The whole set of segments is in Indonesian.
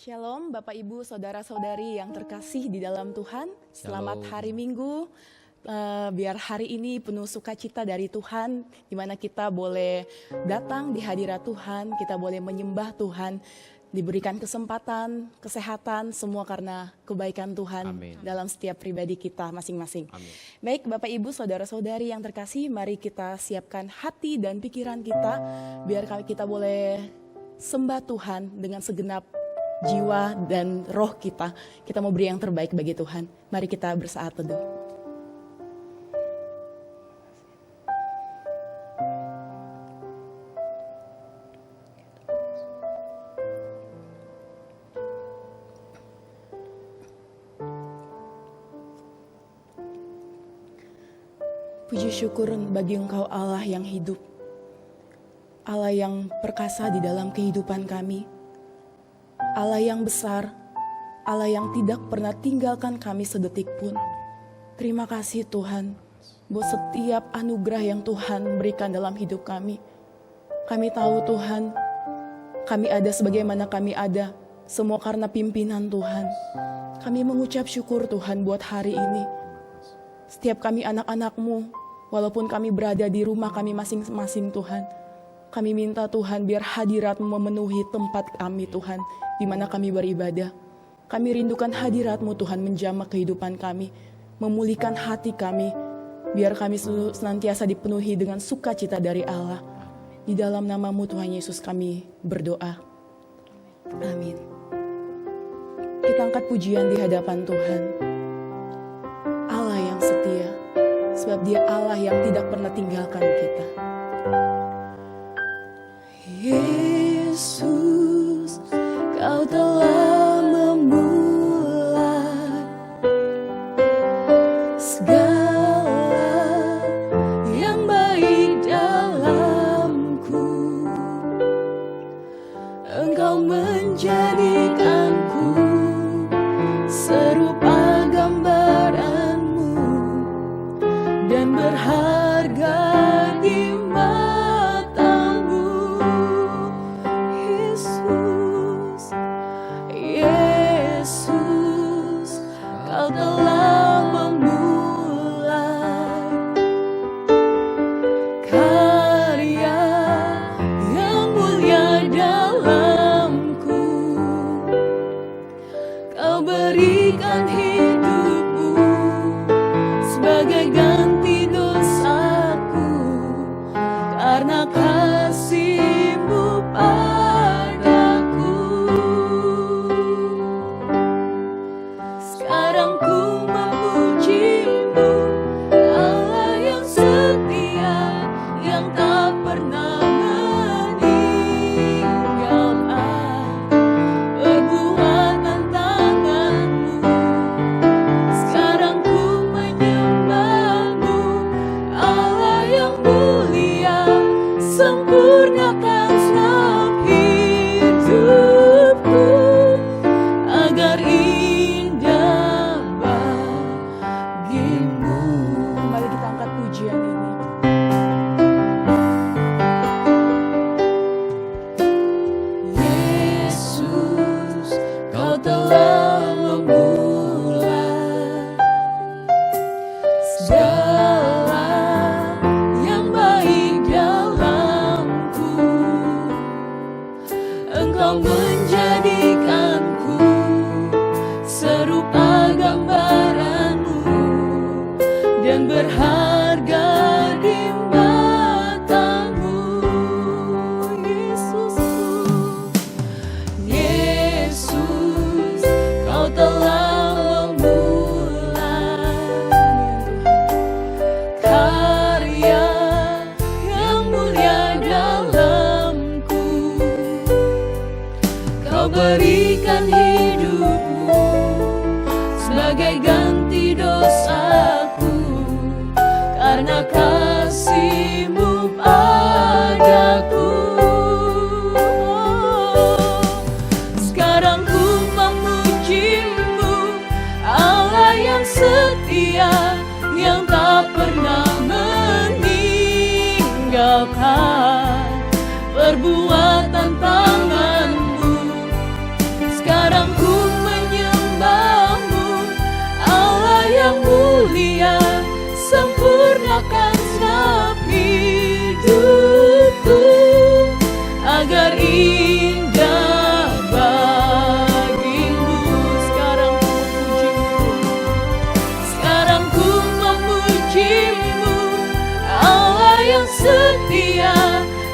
Shalom Bapak Ibu Saudara-saudari yang terkasih di dalam Tuhan. Selamat hari Minggu. Biar hari ini penuh sukacita dari Tuhan, di mana kita boleh datang di hadirat Tuhan, kita boleh menyembah Tuhan, diberikan kesempatan, kesehatan, semua karena kebaikan Tuhan. Amin. Dalam setiap pribadi kita masing-masing. Amin. Baik Bapak Ibu Saudara-saudari yang terkasih, mari kita siapkan hati dan pikiran kita, biar kita boleh sembah Tuhan dengan segenap jiwa dan roh kita. Kita mau beri yang terbaik bagi Tuhan. Mari kita bersaat teduh. Puji syukur bagi Engkau Allah yang hidup, Allah yang perkasa di dalam kehidupan kami, Allah yang besar, Allah yang tidak pernah tinggalkan kami sedetik pun. Terima kasih Tuhan, buat setiap anugerah yang Tuhan berikan dalam hidup kami. Kami tahu Tuhan, kami ada sebagaimana kami ada, semua karena pimpinan Tuhan. Kami mengucap syukur Tuhan buat hari ini. Setiap kami anak-anak-Mu, walaupun kami berada di rumah kami masing-masing Tuhan, kami minta Tuhan biar hadirat-Mu memenuhi tempat kami Tuhan, di mana kami beribadah. Kami rindukan hadirat-Mu Tuhan menjamah kehidupan kami, memulihkan hati kami, biar kami senantiasa dipenuhi dengan sukacita dari Allah. Di dalam nama-Mu Tuhan Yesus kami berdoa. Amin. Kita angkat pujian di hadapan Tuhan. Allah yang setia, sebab Dia Allah yang tidak pernah tinggalkan kita. Yesus, Kau telah memulai segala yang baik dalamku. Engkau menjadikanku serupa gambaran-Mu dan berharga di mata-Mu. Yesus, Yesus, Kau telah memulai karya yang mulia dalamku. Kau berikan hidup-Mu sebagai ganti dosaku, karena kasih-Mu padaku. Sekarang ku memuji-Mu, Allah yang setia, yang tak pernah meninggalkan perbuatan tangan-Mu. Sekarang ku menyembah-Mu, Allah yang mulia, sempurnakan setiap hidupku agar indah bagi-Mu. Kembali kita angkat pujian ini. Yesus, Kau telah memulai segala yang baik dalamku. Engkau menjadikanku serupa gambaran-Mu dan berharga di mata-Mu. Yesus, Kau telah memulai karya yang mulia dalamku. Kau berikan hidup-Mu sebagai ganti dosaku, karena kasih-Mu padaku. Sekarang ku memuji-Mu, Allah yang setia, yang tak pernah meninggalkan perbuatan tangan-Mu. Sekarang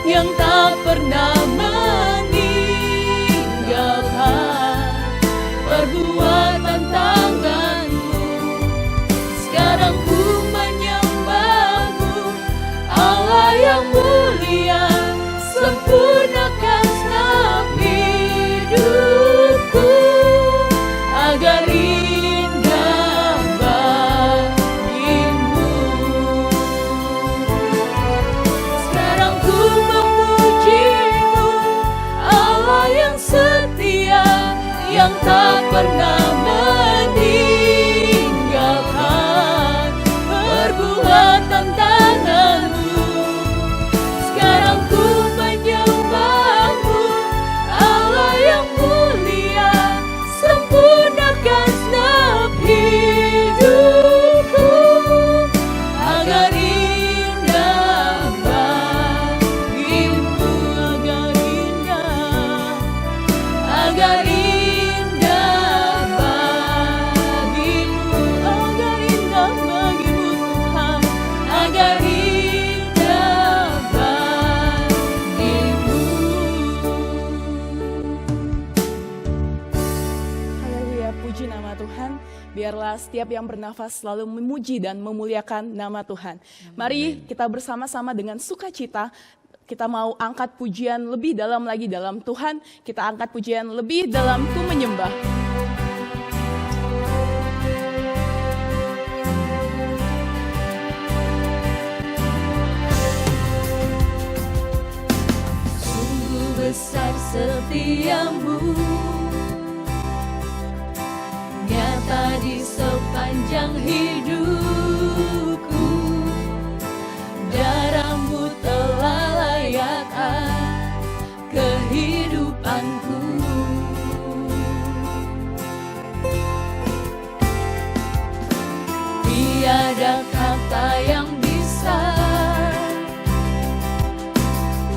yang tak pernah meninggalkan perbuatan tanganmu. Sekarang ku menyembahmu, Allah yang mulia, sempurnakan segenap hidupku agar indah bagimu. Sekarang ku memujimu, Allah yang setia, yang tak pernah meninggalkan perbuatan tanganmu. Sekarang ku menyembahmu, Allah yang mulia, sempurnakan segenap hidupku agar indah bagimu, agar indah bagimu, agar indah bagimu Tuhan, agar indah bagimu. Haleluya, puji nama Tuhan. Biarlah setiap yang bernafas selalu memuji dan memuliakan nama Tuhan. Mari kita bersama-sama dengan sukacita, kita mau angkat pujian lebih dalam lagi dalam Tuhan. Kita angkat pujian lebih dalam ku menyembah. Sungguh besar setiamu, nyata di sepanjang hidupku. Darahmu telah layakkan kehidupanku. Tiada kata yang bisa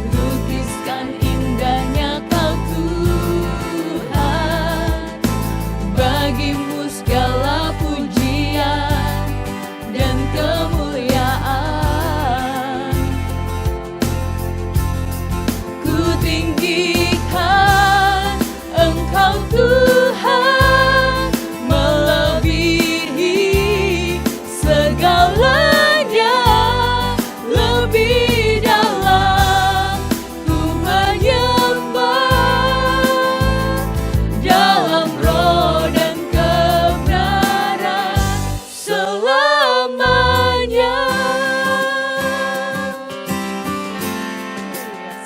lukiskan indahnya Kau Tuhan. Bagimu segala pujian dan kemuliaan. Ku tinggikan Engkau Tuhan, melebihi segalanya, lebih dalam ku menyembah, dalam roh dan kebenaran selamanya.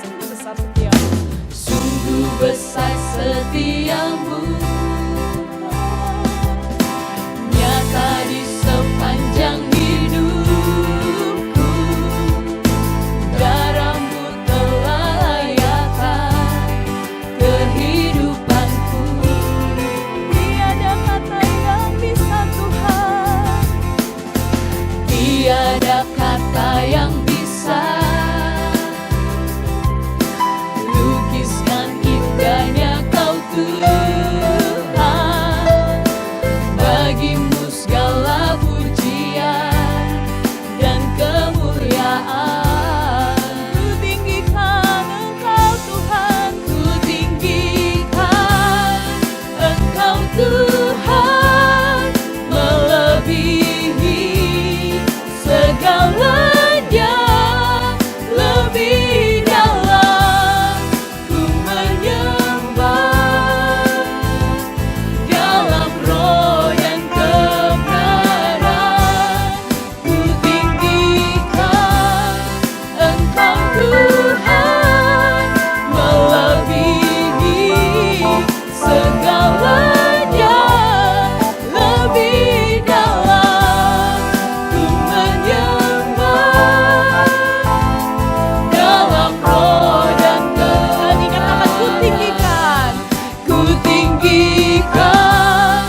Sungguh besar setiamu, sungguh besar setiamu, nyata di sepanjang hidupku. Darahmu telah layakkan kehidupanku. Tiada kata yang bisa Tuhan, tiada kata yang bisa lukiskan indahnya Kau Tuhan. Bagimu segala pujian dan kemuliaan. Ku tinggikan Engkau Tuhan, ku tinggikan Engkau Tuhan, melebihi segalanya, lebih dalam ku menyembah, dalam roh dan kebenaran. Ku tinggikan Engkau Tuhan, melebihi segalanya, lebih dalam ku menyembah, dalam roh dan kebenaran. Ku tinggikan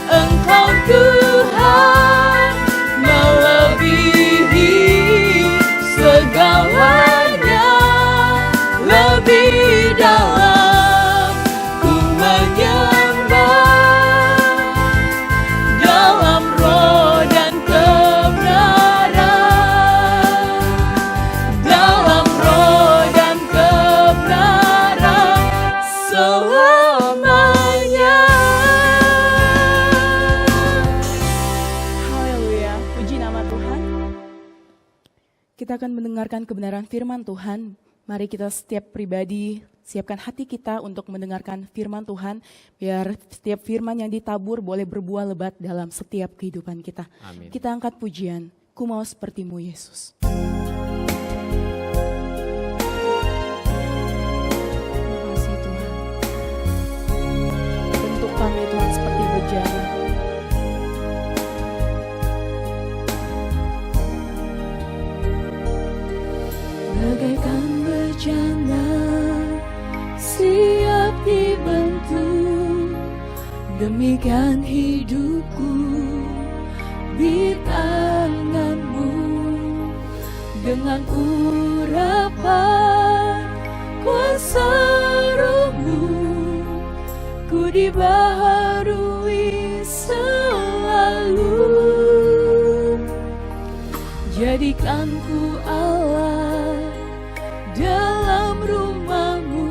Engkau Tuhan, melebihi segalanya, lebih dalam ku menyembah, dalam roh dan kebenaran, dalam roh dan kita akan mendengarkan kebenaran firman Tuhan. Mari kita setiap pribadi siapkan hati kita untuk mendengarkan firman Tuhan, biar setiap firman yang ditabur boleh berbuah lebat dalam setiap kehidupan kita. Amin. Kita angkat pujian, ku mau sepertimu Yesus. Terima kasih Tuhan. Bentuk kami Tuhan seperti bejana. Bagaikan bejana siap dibentuk, demikian hidupku di tanganmu. Dengan urapan kuasa Roh-Mu, ku dibaharui selalu. Jadikan ku Allah dalam rumah-Mu,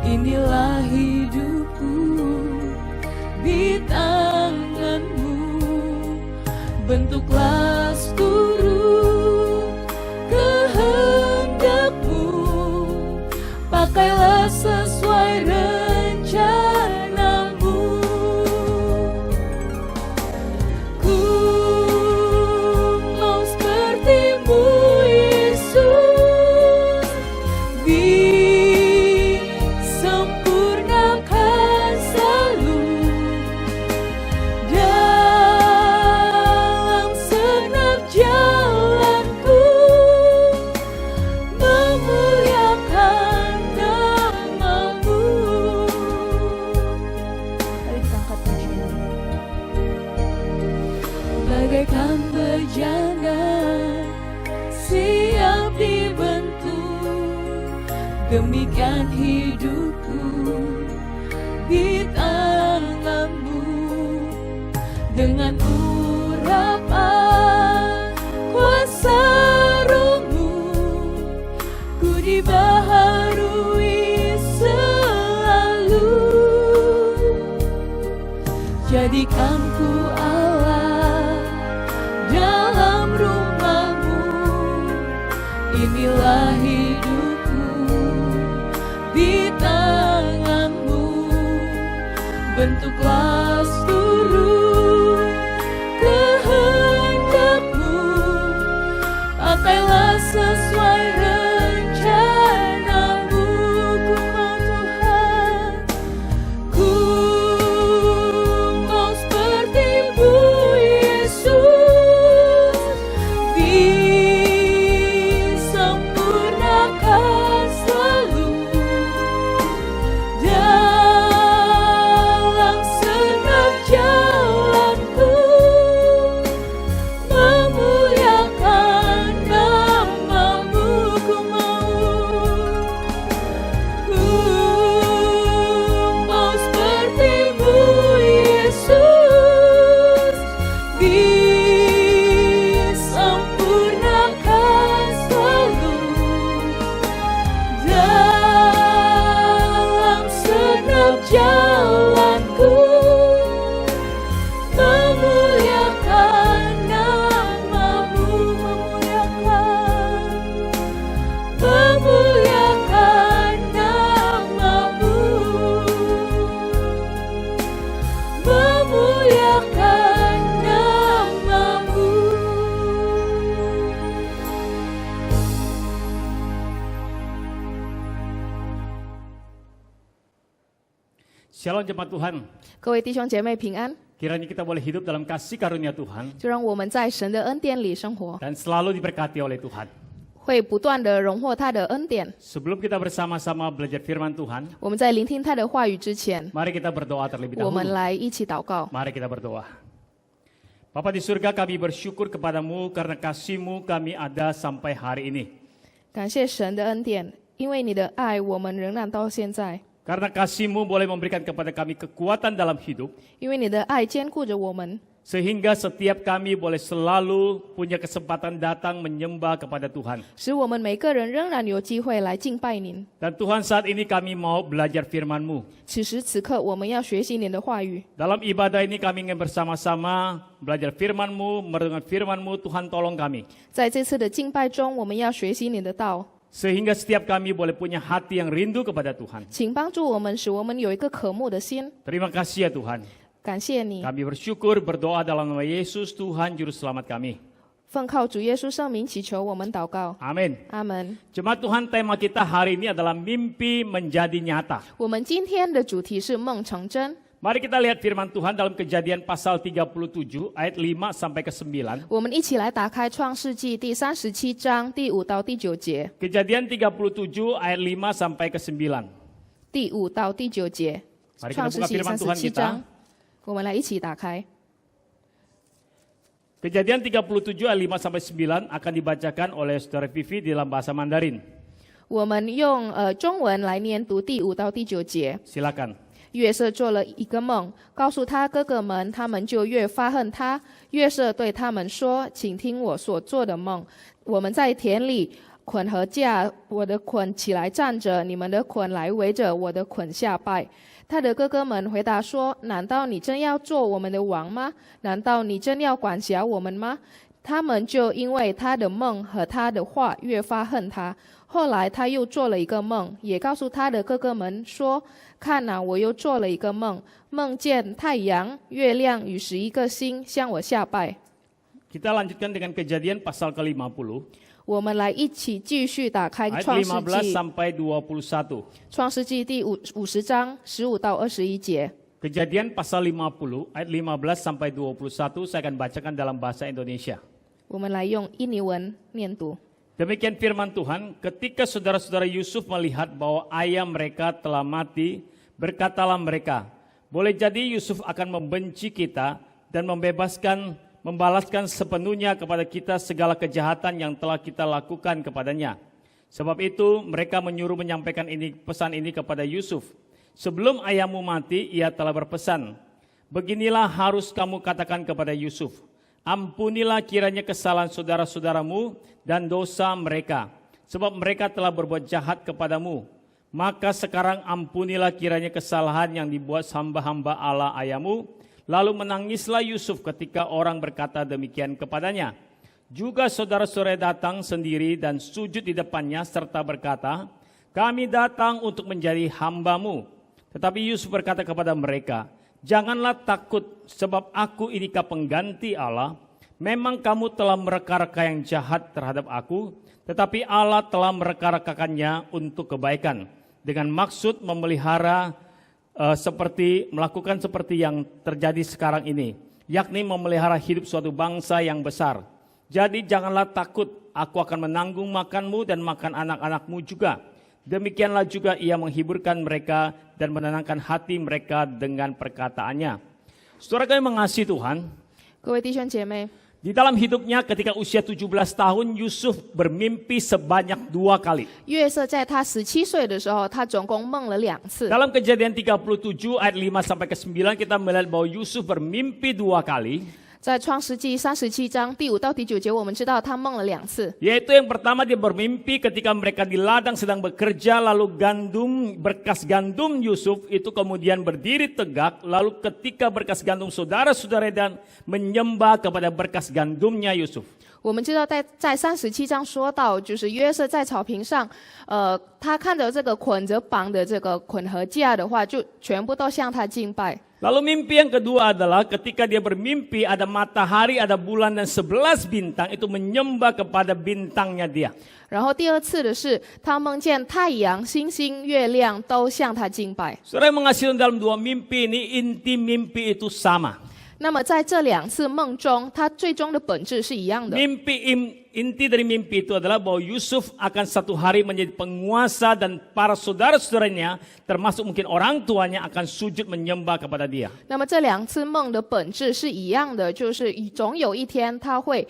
inilah hidupku di tangan-Mu. Bentuklah seluruh kehendak-Mu, pakailah sesuai rencana-Mu. Ku mau seperti-Mu Yesus, disempurnakan selalu dalam segenap jalanku, memuliakan nama-Mu. Mari kita angkat pujian. Bagaikan bejana siap dibentuk, demikian hidupku di tangan-Mu. Dengan urapan kuasa Roh-Mu, ku dibaharui selalu. Jadikan ku Allah dalam rumah-Mu, inilah hidupku di tangan-Mu. Bentuklah seluruh kehendak-Mu, pakailah sesuai rencana-Mu. Ku mau Tuhan, ku mau seperti-Mu Yesus, disempurnakan selalu dalam segenap jalanku, memuliakan nama-Mu. Ku mau seperti-Mu Yesus, disempurnakan selalu dalam segenap jalanku, memuliakan nama-Mu. Memuliakan nama-Mu, memuliakan nama-Mu. Shalom jemaat Tuhan, 各位弟兄姐妹平安， kiranya kita boleh hidup dalam kasih karunia Tuhan 就让我们在神的恩典里生活， dan selalu diberkati oleh Tuhan. 会不断的荣获他的恩典。 Sebelum kita bersama-sama belajar firman Tuhan, 我们在聆听他的话语之前， mari kita berdoa terlebih 我们 dahulu. 来一起祷告。 Mari kita berdoa. Bapa di surga, kami bersyukur kepadamu karena kasih-Mu kami ada sampai hari ini. 感谢神的恩典，因为你的爱，我们仍然到现在。 Karena kasih-Mu boleh memberikan kepada kami kekuatan dalam hidup, 因为你的爱坚固着我们， sehingga setiap kami boleh selalu punya kesempatan datang menyembah kepada Tuhan. 使我们每个人仍然有机会来敬拜您。 Dan Tuhan, saat ini kami mau belajar firman-Mu. 此时此刻，我们要学习您的话语。 Dalam ibadah ini kami ingin bersama-sama belajar firman-Mu, merenungkan firman-Mu. Tuhan, tolong kami. 在这次的敬拜中，我们要学习您的道， Sehingga setiap kami boleh punya hati yang rindu kepada Tuhan. 请帮助我们，使我们有一个渴慕的心。 Terima kasih ya Tuhan. 感谢你， Kami bersyukur berdoa dalam nama Yesus Tuhan Juru Selamat kami. 奉靠主耶稣圣名祈求，我们祷告， Amin. 阿门。 Jemaat Tuhan, tema kita hari ini adalah mimpi menjadi nyata. 我们今天的主题是梦成真。 Mari kita lihat firman Tuhan dalam Kejadian pasal 37 ayat 5 sampai ke 9. 我们一起来打开创世纪第37章第5到第9节， Kejadian 37 ayat 5 sampai ke 9. 第5到第9节， Mari kita 创世 buka 纪 firman Tuhan 37 kita. 章，我们来一起打开。 Kejadian 37 ayat 5 sampai 9 akan dibacakan oleh Saudara Vivi di dalam bahasa Mandarin. 我们用中文来念读第5到第9节。 Silakan. 约瑟做了一个梦，告诉他哥哥们，他们就越发恨他。约瑟对他们说：“请听我所做的梦。我们在田里捆和架，我的捆起来站着，你们的捆来围着我的捆下拜。”他的哥哥们回答说：“难道你真要做我们的王吗？难道你真要管辖我们吗？”他们就因为他的梦和他的话越发恨他。后来他又做了一个梦，也告诉他的哥哥们说：“看哪，我又做了一个梦，梦见太阳、月亮与11个星向我下拜。” Kita lanjutkan dengan Kejadian pasal ke-50 我们来一起继续打开 ayat 创世 15纪， sampai 21. 创世纪第50章15到21节。 Kejadian pasal 50 ayat 15 sampai 21 saya akan bacakan dalam bahasa Indonesia. 我们来用印尼文念读。 Demikian firman Tuhan, ketika saudara-saudara Yusuf melihat bahwa ayah mereka telah mati, berkatalah mereka, boleh jadi Yusuf akan membenci kita dan membalaskan sepenuhnya kepada kita segala kejahatan yang telah kita lakukan kepadanya. Sebab itu mereka menyuruh menyampaikan pesan ini kepada Yusuf. Sebelum ayahmu mati, ia telah berpesan, beginilah harus kamu katakan kepada Yusuf, ampunilah kiranya kesalahan saudara-saudaramu dan dosa mereka, sebab mereka telah berbuat jahat kepadamu. Maka sekarang ampunilah kiranya kesalahan yang dibuat hamba-hamba Allah ayahmu. Lalu menangislah Yusuf ketika orang berkata demikian kepadanya. Juga saudara-saudara datang sendiri dan sujud di depannya serta berkata, kami datang untuk menjadi hambamu. Tetapi Yusuf berkata kepada mereka, janganlah takut, sebab aku inikah pengganti Allah. Memang kamu telah mereka-reka yang jahat terhadap aku, tetapi Allah telah mereka-rekakannya untuk kebaikan, dengan maksud melakukan seperti yang terjadi sekarang ini, yakni memelihara hidup suatu bangsa yang besar. Jadi janganlah takut, aku akan menanggung makanmu dan makan anak-anakmu juga. Demikianlah juga ia menghiburkan mereka dan menenangkan hati mereka dengan perkataannya. Saudara kami mengasihi Tuhan, 各位弟兄姐妹， di dalam hidupnya ketika usia 17 tahun Yusuf bermimpi sebanyak 2 kali. 约瑟在他17岁的时候，他总共梦了2次。 Dalam Kejadian 37 ayat 5 sampai ke 9 kita melihat bahwa Yusuf bermimpi 2 kali. 在创世纪37章第5到第9节，我们知道他梦了2次。 Yaitu yang pertama dia bermimpi ketika mereka di ladang sedang bekerja, lalu berkas gandum Yusuf itu kemudian berdiri tegak, lalu ketika berkas gandum saudara-saudara dan menyembah kepada berkas gandumnya Yusuf. 我们知道在37章说到，就是约瑟在草坪上，他看着这个捆着绑的这个捆和架的话，就全部都向他敬拜。 Lalu mimpi yang kedua adalah ketika dia bermimpi ada matahari, ada bulan dan 11 bintang itu menyembah kepada bintangnya dia. 然后第2次的是，他梦见太阳、星星、月亮都向他敬拜。 Saudara yang mengasihi dalam 2 mimpi ini, inti mimpi itu sama. 那么在这2次梦中，他最终的本质是一样的。 Inti dari mimpi itu adalah bahwa Yusuf akan satu hari menjadi penguasa dan para saudara-saudaranya, termasuk mungkin orang tuanya, akan sujud menyembah kepada dia. 那么这2次梦的本质是一样的，就是总有一天他会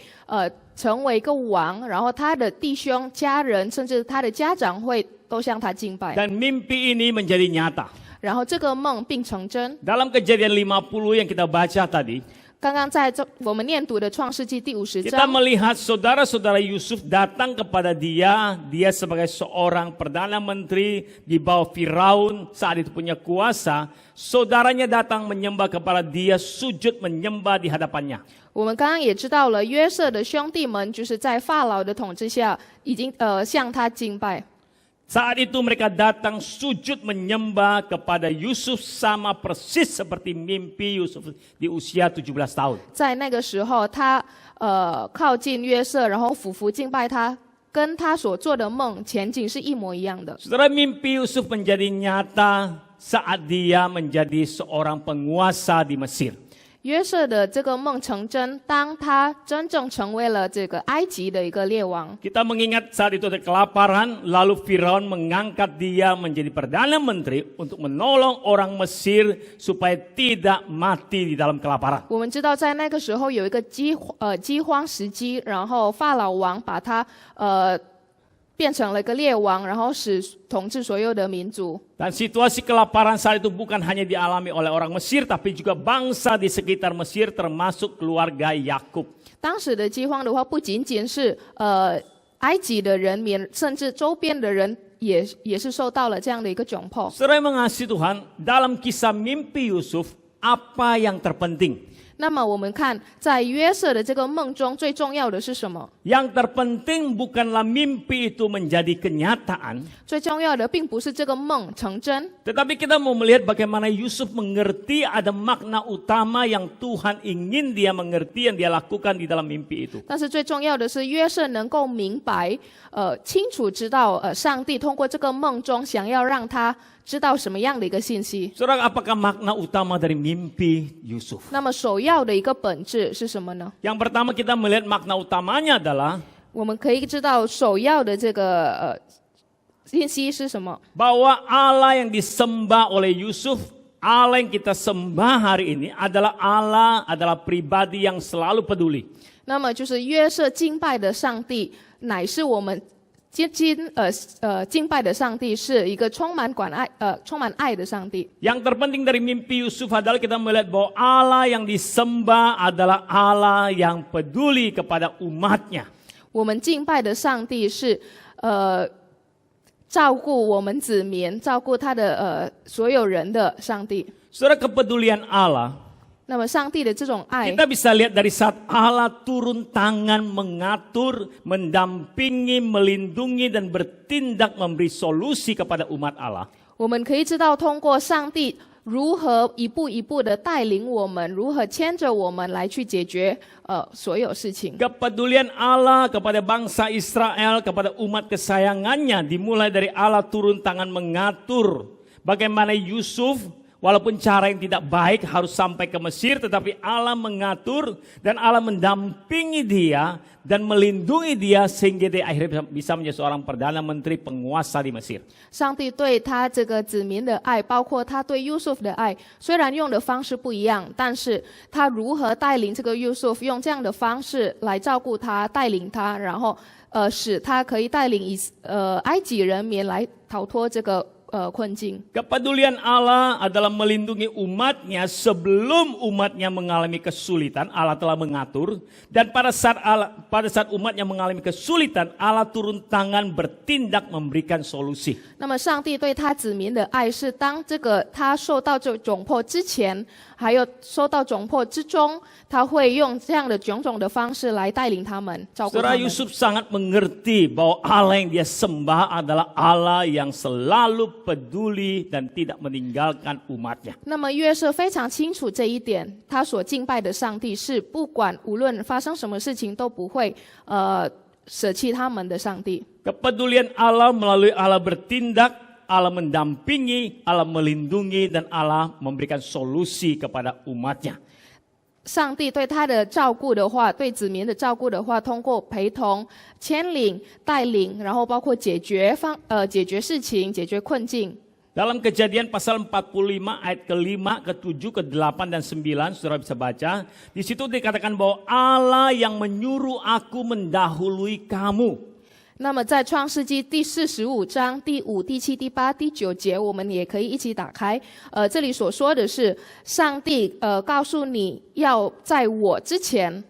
成为一个王，然后他的弟兄、家人，甚至他的家长会都向他敬拜。 Dan mimpi ini menjadi nyata. 然后这个梦并成真。 Dalam Kejadian 50 yang kita baca tadi, 刚刚在我们念读的创世纪第50 Kita 章， melihat saudara-saudara Yusuf datang kepada dia sebagai seorang perdana menteri di bawah Firaun saat itu punya kuasa. Saudaranya datang menyembah kepada dia, sujud menyembah di hadapannya. 我们刚刚也知道了，约瑟的兄弟们就是在法老的统治下，已经向他敬拜。 Saat itu mereka datang sujud menyembah kepada Yusuf sama persis seperti mimpi Yusuf di usia 17 tahun. 在那个时候，他靠近约瑟，然后俯伏敬拜他，跟他所做的梦前景是一模一样的。 Saudara, mimpi Yusuf menjadi nyata saat dia menjadi seorang penguasa di Mesir. 约瑟的这个梦成真，当他真正成为了这个埃及的一个列王。 Kita mengingat saat itu ada kelaparan, lalu Firaun mengangkat dia menjadi perdana menteri untuk menolong orang Mesir supaya tidak mati di dalam kelaparan. 我们知道，在那个时候有一个饥荒时期，然后法老王把他变成了一个列王，然后使统治所有的民族。 Dan situasi kelaparan saat itu bukan hanya dialami oleh orang Mesir, tapi juga bangsa di sekitar Mesir termasuk keluarga Yakub. 当时的饥荒的话，不仅仅是埃及的人民，甚至周边的人也是受到了这样的一个窘迫。 Saudara yang mengasihi Tuhan, dalam kisah mimpi Yusuf, apa yang terpenting? 那么我们看，在约瑟的这个梦中，最重要的是什么？ Yang terpenting bukanlah mimpi itu menjadi kenyataan, 最重要的并不是这个梦成真， tetapi kita mau melihat bagaimana Yusuf mengerti ada makna utama yang Tuhan ingin dia mengerti, yang dia lakukan di dalam mimpi itu. 但是最重要的是约瑟能够明白，清楚知道，上帝通过这个梦中想要让他知道什么样的一个信息。 Saudara, apakah makna utama dari mimpi Yusuf? 那么首要的一个本质是什么呢？ Yang pertama kita melihat makna utamanya adalah 我们可以知道首要的这个信息是什么？ bahwa Allah yang disembah oleh Yusuf, Allah yang kita sembah hari ini adalah Allah, adalah pribadi yang selalu peduli. 那么就是约瑟敬拜的上帝，乃是我们敬拜的上帝，是一个充满爱的上帝。 Yang terpenting dari mimpi Yusuf adalah kita melihat bahwa Allah yang disembah adalah Allah yang peduli kepada umatnya. 我们敬拜的上帝是照顾我们子民，照顾他的所有人的上帝。 Saudara, kepedulian Allah, 那么上帝的这种爱， kita bisa lihat dari saat Allah turun tangan mengatur, mendampingi, melindungi dan bertindak memberi solusi kepada umat Allah. 我们可以知道通过上帝如何一步一步的带领我们，如何牵着我们来去解决所有事情。 Kepedulian Allah kepada bangsa Israel, kepada umat kesayangannya dimulai dari Allah turun tangan mengatur bagaimana Yusuf walaupun cara yang tidak baik harus sampai ke Mesir, tetapi Allah mengatur dan Allah mendampingi dia dan melindungi dia sehingga dia akhirnya bisa menjadi seorang perdana menteri penguasa di Mesir. 上帝对他这个子民的爱，包括他对 Yusuf 的爱，虽然用的方式不一样，但是他如何带领这个 Yusuf 用这样的方式来照顾他、带领他，然后使他可以带领埃及人民来逃脱这个困境。 Kepedulian Allah adalah melindungi umatnya sebelum umatnya mengalami kesulitan. Allah telah mengatur dan pada saat umatnya mengalami kesulitan, Allah turun tangan bertindak memberikan solusi. 那么上帝对他子民的爱是当这个他受到这窘迫之前，还有受到窘迫之中，他会用这样的种种的方式来带领他们，照顾他 Saudara 们。 Yusuf sangat mengerti bahwa Allah yang dia sembah adalah Allah yang selalu peduli dan tidak meninggalkan umatnya. 那么约瑟非常清楚这一点，他所敬拜的上帝是不管无论发生什么事情都不会舍弃他们的上帝。 Kepedulian Allah melalui Allah bertindak, Allah mendampingi, Allah melindungi, dan Allah memberikan solusi kepada umatnya. 上帝对他的照顾的话，对子民的照顾的话，通过陪同、牵领、带领，然后包括解决事情、解决困境。 Dalam Kejadian pasal 45 ayat ke-5, ke-7, ke-8 dan 9, saudara bisa baca. Di situ dikatakan bahwa Allah yang menyuruh aku mendahului kamu. 那么在创世纪第45章第5、第7、第8、第9节，我们也可以一起打开。这里所说的是，上帝告诉你要在我之前。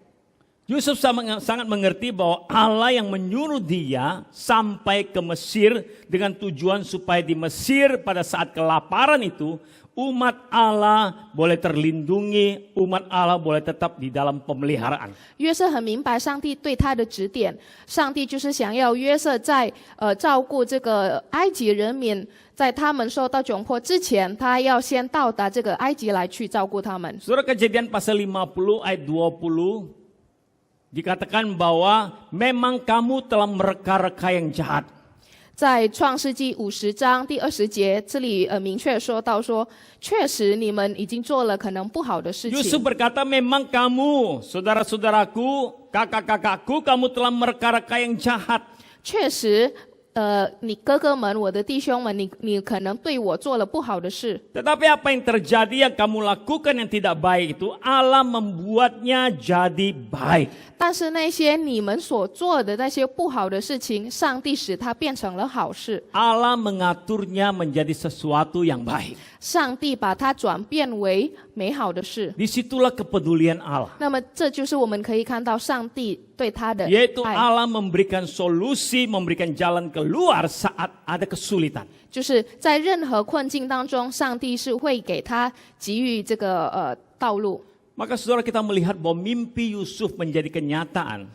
Yusuf sangat mengerti bahwa Allah yang menyuruh dia sampai ke Mesir dengan tujuan supaya di Mesir pada saat kelaparan itu umat Allah boleh terlindungi, umat Allah boleh tetap di dalam pemeliharaan. 约瑟很明白上帝对他的指点，上帝就是想要约瑟在照顾这个埃及人民，在他们受到窘迫之前，他要先到达这个埃及来去照顾他们。 Surah Kejadian pasal 50 ayat 20 dikatakan bahwa memang kamu telah mereka-reka yang jahat. 在创世纪50章第20节，这里明确说到说，确实你们已经做了可能不好的事 Yusuf 情。 berkata memang kamu, saudara-saudaraku, kakak-kakakku, kamu telah mereka-reka yang jahat. 确实，你哥哥们，我的弟兄们，你可能对我做了不好的事。 Tetapi apa yang terjadi yang kamu lakukan yang tidak baik itu Allah membuatnya jadi baik. 但是那些你们所做的那些不好的事情，上帝使它变成了好事。 Allah mengaturnya menjadi sesuatu yang baik. 上帝把它转变为美好的事。 Disitulah kepedulian Allah. 那么这就是我们可以看到上帝对他的 Yaitu 爱， Allah memberikan solusi, memberikan jalan keluar saat ada kesulitan. 就是在任何困境当中，上帝是会给他给予这个道路。 Maka saudara kita melihat bahwa mimpi Yusuf menjadi kenyataan.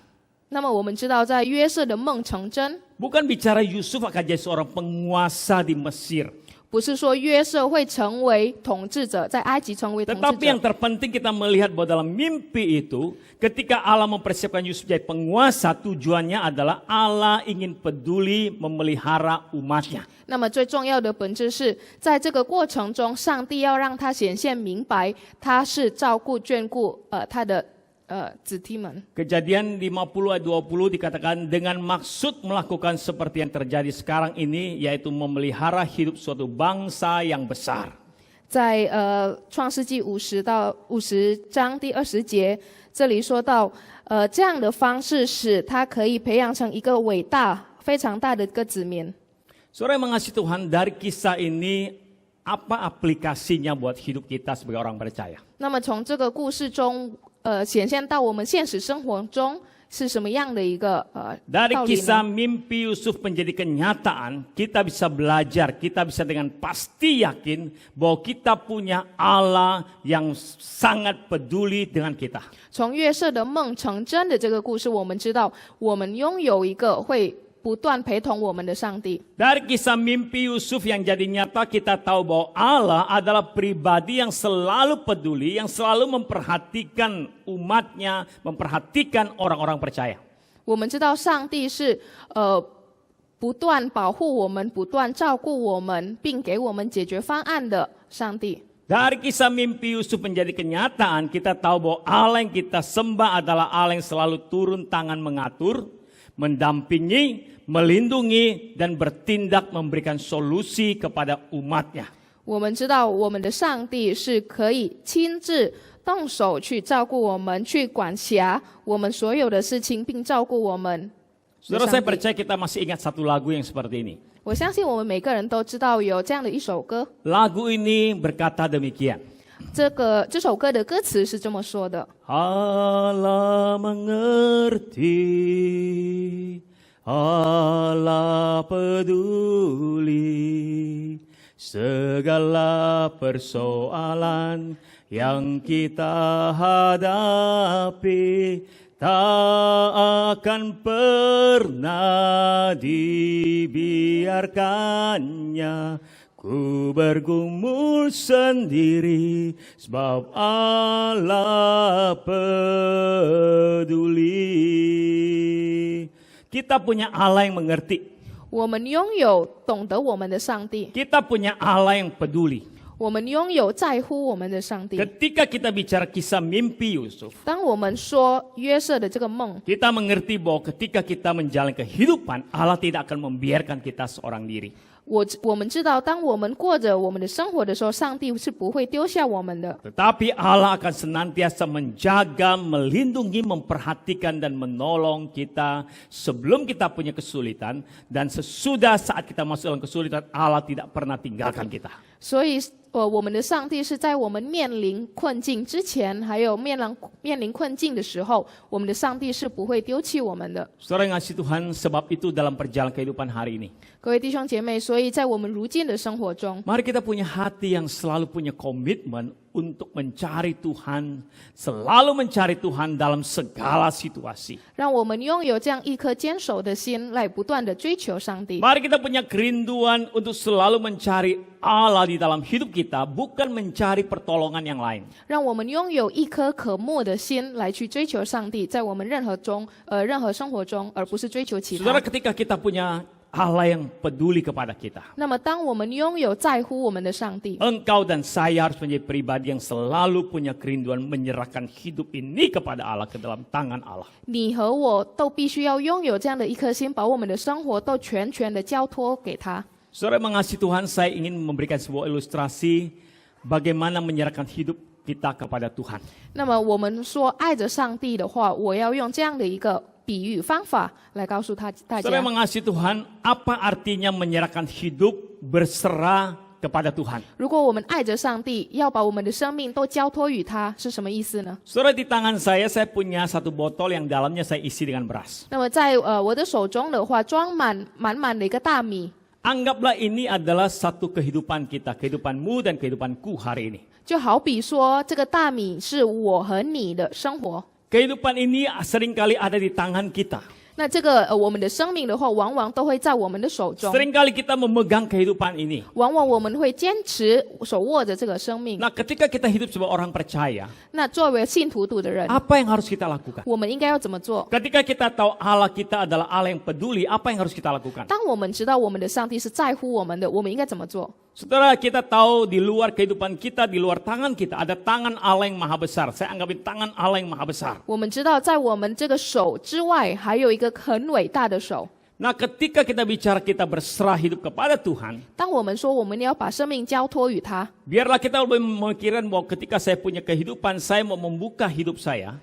那么我们知道，在约瑟的梦成真， Bukan bicara Yusuf akan jadi seorang penguasa di Mesir. 不是说约瑟会成为统治者，在埃及成为统治 Tetapi yang 者。 terpenting kita melihat bahwa dalam mimpi itu, ketika Allah mempersiapkan Yusuf jadi penguasa, tujuannya adalah Allah ingin peduli memelihara umatnya. 那么最重要的本质是在这个过程中，上帝要让他显现明白，他是照顾眷顾他的子弟们。 Kejadian 50 ayat 20 dikatakan dengan maksud melakukan seperti yang terjadi sekarang ini, yaitu memelihara hidup suatu bangsa yang besar. 在创世纪50章第20节，这里说到，这样的方式使他可以培养成一个伟大、非常大的一个子民。 Saudara yang mengasihi Tuhan, dari kisah ini apa aplikasinya buat hidup kita sebagai orang percaya? 那么从这个故事中，显现到我们现实生活中是什么样的一个道 Dari 理 kisah 呢？ mimpi Yusuf menjadi kenyataan, kita bisa belajar, kita bisa dengan pasti yakin bahwa kita punya Allah yang sangat peduli dengan kita. 从约瑟的梦成真的这个故事，我们知道，我们拥有一个会不断陪同我们的上帝。 Dari kisah mimpi Yusuf yang jadi nyata, kita tahu bahwa Allah adalah pribadi yang selalu peduli, yang selalu memperhatikan umatnya, memperhatikan orang-orang percaya. 我们知道上帝是不断保护我们、不断照顾我们，并给我们解决方案的上帝。 Dari kisah mimpi Yusuf menjadi kenyataan, kita tahu bahwa Allah yang kita sembah adalah Allah yang selalu turun tangan mengatur, mendampingi, melindungi, dan bertindak memberikan solusi kepada umatnya. 我们知道我们的上帝是可以亲自动手去照顾我们，去管辖我们所有的事情，并照顾我们。 Saudara, saya percaya kita masih ingat satu lagu yang seperti ini. 我相信我们每个人都知道有这样的一首歌， Lagu ini berkata demikian. 这首歌的歌词是这么说的： Allah mengerti, Allah peduli segala persoalan yang kita hadapi, tak akan pernah dibiarkannya ku bergumul sendiri, sebab Allah peduli. Kita punya Allah yang mengerti. 我们拥有懂得我们的上帝， Kita punya Allah yang peduli. 我们拥有在乎我们的上帝。 Ketika kita bicara kisah mimpi Yusuf, 当我们说约瑟的这个梦， kita mengerti bahwa ketika kita menjalani kehidupan, Allah tidak akan membiarkan kita seorang diri. 我们知道，当我们过着我们的生活的时候，上帝是不会丢下我们的。 Tetapi Allah akan senantiasa menjaga, melindungi, memperhatikan dan menolong kita sebelum kita punya kesulitan dan sesudah saat kita masuk dalam kesulitan Allah tidak pernah tinggalkan kita. 所以，我们的上帝是在我们面临困境之前，还有面临困境的时候，我们的上帝是不会丢弃我们的。 Saudara yang kasih Tuhan, sebab itu dalam perjalanan kehidupan hari ini, 各位弟兄姐妹，所以在我们如今的生活中， mari kita punya hati yang selalu punya komitmen untuk mencari Tuhan, selalu mencari Tuhan dalam segala situasi. 让我们拥有这样一颗坚守的心，来不断的追求上帝。 Mari kita punya kerinduan untuk selalu mencari Allah di dalam hidup kita, bukan mencari pertolongan yang lain. 让我们拥有一颗渴慕的心，来去追求上帝，在我们任何生活中，而不是追求其 Saudara, 他。 ketika kita punya Allah yang peduli kepada kita, 那么，当我们拥有在乎我们的上帝， engkau dan saya harus menjadi pribadi yang selalu punya kerinduan menyerahkan hidup ini kepada Allah, ke dalam tangan Allah. 你和我都必须要拥有这样的一颗心，把我们的生活都全权的交托给他。 Saudara mengasihi Tuhan, saya ingin memberikan sebuah ilustrasi bagaimana menyerahkan hidup kita kepada Tuhan. 那么，我们说爱着上帝的话，我要用这样的一个比喻方法来告诉大 Saudara 家。 mengasihi Tuhan, apa artinya menyerahkan hidup berserah kepada Tuhan? 如果我们爱着上帝，要把我们的生命都交托于他，是什么意思呢？ Saudara, di tangan saya punya satu botol yang dalamnya saya isi dengan beras. 那么在我的手中的话，装满的一个大米， Anggaplah ini adalah satu kehidupan kita, kehidupanmu dan kehidupanku hari ini. 就好比说这个大米是我和你的生活。 Kehidupan ini seringkali ada di tangan kita. 那这个我们的生命的话，往往都会在我们的手中， Seringkali kita memegang kehidupan ini. 往往我们会坚持手握着这个生命。 Nah, ketika kita hidup sebagai orang percaya, 那作为信徒的人， apa yang harus kita lakukan? 我们应该要怎么做？ Ketika kita tahu Allah kita adalah Allah yang peduli, apa yang harus kita lakukan? 当我们知道我们的上帝是在乎我们的，我们应该怎么做？ Saudara, kita tahu di luar kehidupan kita, di luar tangan kita, ada tangan Allah yang maha besar. Saya anggapin tangan Allah yang maha besar. 我们知道，在我们这个手之外，还有一个很伟大的手。 Nah, ketika kita bicara kita berserah hidup kepada Tuhan, 当我们说我们要把生命交托于他， biarlah kita lebih memikirkan bahwa ketika saya punya kehidupan, saya mau membuka hidup saya.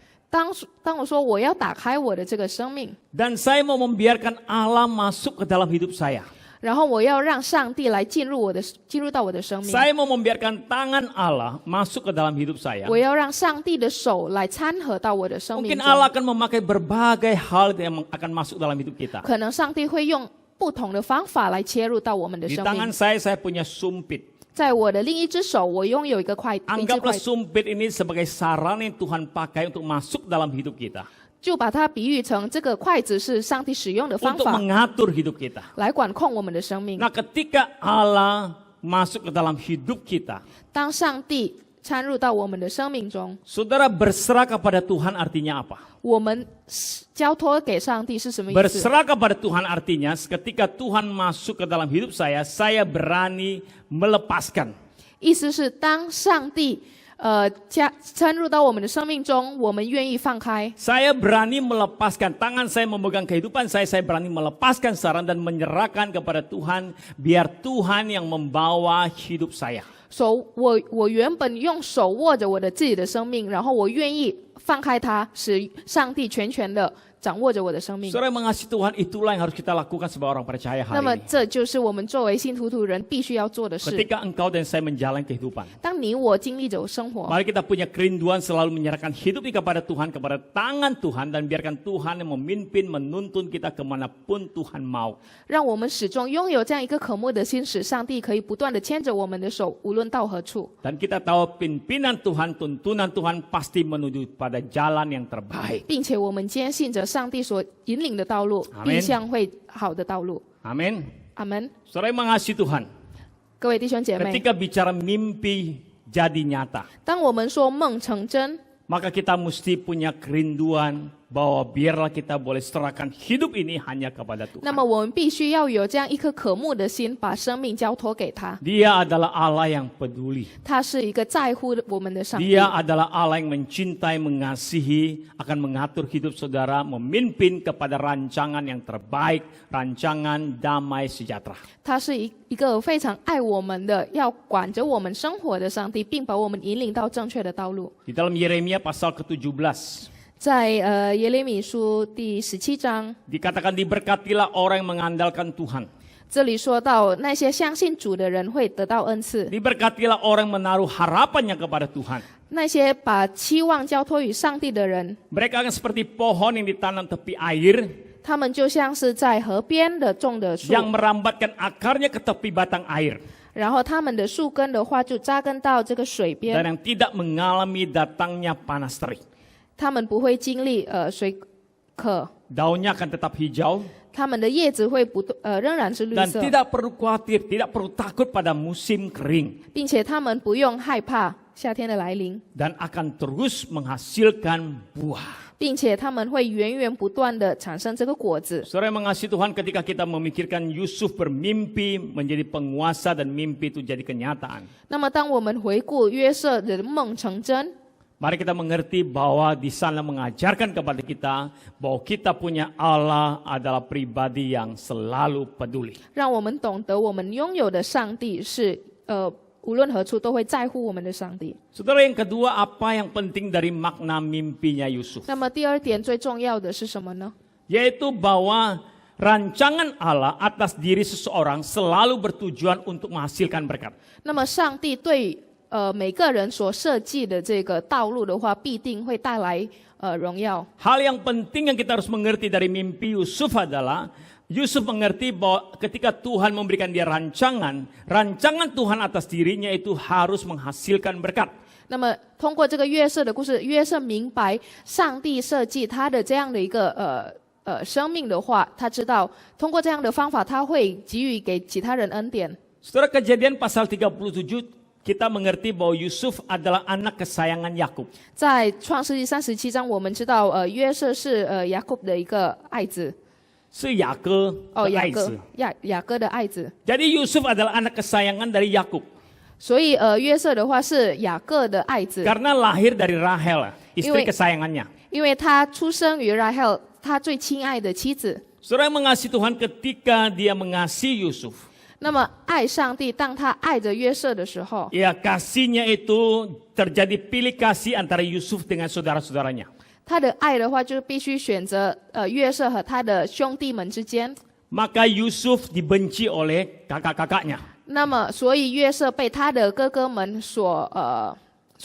当我说我要打开我的这个生命， Dan saya mau membiarkan Allah masuk ke dalam hidup saya. 然后我要让上帝来进入到我的生命， Saya mau membiarkan tangan Allah masuk ke dalam hidup saya. 我要让上帝的手来掺和到我的生命 Mungkin 中。 Allah akan memakai berbagai hal yang akan masuk dalam hidup kita. 可能上帝会用不同的方法来切入到我们的 Di 生 tangan 命。 saya punya sumpit. 在我的另一只手，我拥有一支筷 Anggaplah 子， sumpit ini sebagai sarana yang Tuhan pakai untuk masuk dalam hidup kita. 就把它比喻成这个筷子是上帝使用的方 Untuk 法， mengatur hidup kita. 来管控我们的生命。 Nah, ketika Allah masuk ke dalam hidup kita, 当上帝掺入到我们的生命中， saudara berserah kepada Tuhan artinya apa? 我们交托给上帝是什么意思？ Berserah kepada Tuhan artinya ketika Tuhan masuk ke dalam hidup saya berani melepaskan. 意思是当上帝掺入到我们的生命中，我们愿意放开。 Saya berani melepaskan, tangan saya memegang kehidupan saya berani melepaskan saran dan menyerahkan kepada Tuhan, biar Tuhan yang membawa hidup saya. 我原本用手握着我的自己的生命，然后我愿意放开它，使上帝全权的掌握着我的生命。 Saudara mengasihi Tuhan, itulah yang harus kita lakukan sebagai orang percaya 那么 hari ini. 这就是我们作为信徒人必须要做的事。 Ketika engkau dan saya menjalani kehidupan, 当你我经历着生活， mari kita punya kerinduan selalu menyerahkan hidup ini kepada Tuhan, kepada tangan Tuhan, dan biarkan Tuhan yang memimpin, menuntun kita kemanapun Tuhan mau. 让我们始终拥有这样一个渴慕的心，使上帝可以不断的牵着我们的手，无论到何处。 Dan kita tahu pimpinan Tuhan, tuntunan Tuhan pasti menuju pada jalan yang terbaik. 并且我们坚信着上帝所引领的道路 Amen 必将会好的道路。 Amin. 阿门。 Saudara yang mengasihi Tuhan, 各位弟兄姐妹， ketika bicara mimpi jadi nyata, 当我们说梦成真， maka kita mesti punya kerinduan bahwa biarlah kita boleh serahkan hidup ini hanya kepada 那 Tuhan. 么我们必须要有这样一颗渴慕的心，把生命交托给他。 Dia adalah Allah yang peduli. 他是一个在乎我们的上帝， Dia adalah Allah yang mencintai, mengasihi, akan mengatur hidup saudara, memimpin kepada rancangan yang terbaik, rancangan damai sejahtera. 他是一个非常爱我们的，要管着我们生活的上帝，并把我们引领到正确的道路。 Di dalam Yeremia pasal ke-17, 在耶利米书第17章， dikatakan diberkatilah orang yang mengandalkan Tuhan. 这里说到那些相信主的人会得到恩赐， Diberkatilah orang yang menaruh harapannya kepada Tuhan. 那些把期望交托于上帝的人， Mereka akan seperti pohon yang ditanam tepi air, 他们就像是在河边的种的树， yang merambatkan akarnya ke tepi batang air, 然后他们的树根的话就扎根到这个水 dan 边， yang tidak mengalami datangnya panas terik. 他们不会经历水渴， Daunnya akan tetap hijau, 他们的叶子会仍然是绿 dan 色， tidak perlu khawatir, tidak perlu takut pada musim kering, 并且他们不用害怕夏天的来临， dan akan terus menghasilkan buah. 并且他们会源源不断的产生这个果子。 Saudara yang mengasihi Tuhan, ketika kita memikirkan Yusuf bermimpi menjadi penguasa dan mimpi itu jadi kenyataan, 那么，当我们回顾约瑟的梦成真， mari kita mengerti bahwa di sana mengajarkan kepada kita bahwa kita punya Allah adalah pribadi yang selalu peduli. 让我们懂得我们拥有的上帝是无论何处都会在乎我们的上帝。 Saudara, yang kedua, apa yang penting dari makna mimpinya Yusuf? 那么第二点最重要的是什么呢？ Yaitu bahwa rancangan Allah atas diri seseorang selalu bertujuan untuk menghasilkan berkat. 那么上帝对每个人所设计的这个道路的话，必定会带来荣耀。 Hal yang penting yang kita harus mengerti dari mimpi Yusuf adalah Yusuf mengerti bahwa ketika Tuhan memberikan dia rancangan Tuhan atas dirinya itu harus menghasilkan berkat. 那么通过这个约瑟的故事，约瑟明白上帝设计他的这样的一个生命的话，他知道通过这样的方法，他会给予给其他人恩典。 Saudara, Kejadian pasal 37 kita mengerti bahwa Yusuf adalah anak kesayangan Yakub. 在创世纪37章，我们知道约瑟是雅各的一个爱子， 是雅各的爱子。雅各的爱子。 Jadi Yusuf adalah anak kesayangan dari Yakub. 所以约瑟的话是雅各的爱子， Karena lahir dari Rahel, istri kesayangannya. 因为他出生于Rahel，他最亲爱的妻子。 Saudara yang mengasihi Tuhan, ketika dia mengasihi Yusuf, 那么爱上帝，当他爱着约瑟的时候， ya kasihnya itu terjadi pilih kasih antara Yusuf dengan saudara-saudaranya. 他的爱的话，就是必须选择约瑟和他的兄弟们之间。 Maka Yusuf dibenci oleh kakak-kakaknya. 那么，所以约瑟被他的哥哥们所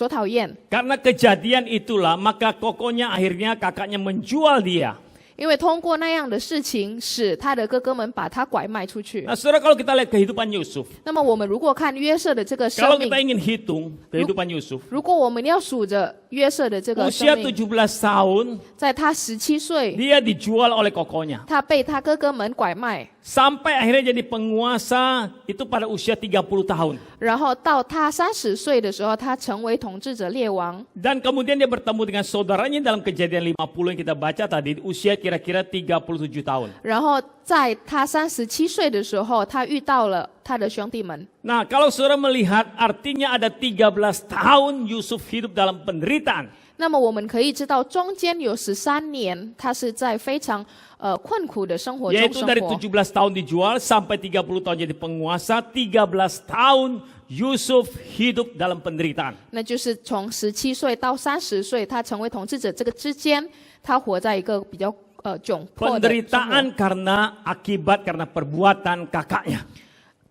讨厌， Karena kejadian itulah, maka kokonya akhirnya kakaknya menjual dia. 因为通过那样的事情，使他的哥哥们把他拐卖出去。 Nah, saudara, kalau kita lihat kehidupan Yusuf, 那么，我们如果看约瑟的这个 kalau 生命 kita，ingin hitung kehidupan Yusuf, 如果我们要数着约瑟的这个 usia 生命， 17 tahun, 在他17岁， dia dijual oleh kokonya. 他被他哥哥们拐卖， Sampai akhirnya jadi penguasa itu pada usia 30 tahun. 然后到他30岁的时候，他成为统治者列王。 Dan kemudian dia bertemu dengan saudaranya dalam kejadian 50 yang kita baca tadi, usia kira-kira 37 tahun. 然后在他37岁的时候，他遇到了他的兄弟们。 Nah, kalau saudara melihat artinya ada 13 tahun Yusuf hidup dalam penderitaan. 那么我们可以知道，中间有13年，他是在非常困苦的生活中 Yaitu 生 dari 活。 17 tahun dijual sampai 30 tahun jadi penguasa, 13 tahun Yusuf hidup dalam penderitaan. 那就是从17岁到30岁，他成为统治者这个之间，他活在一个比较窘迫的生活。 Penderitaan karena perbuatan kakaknya.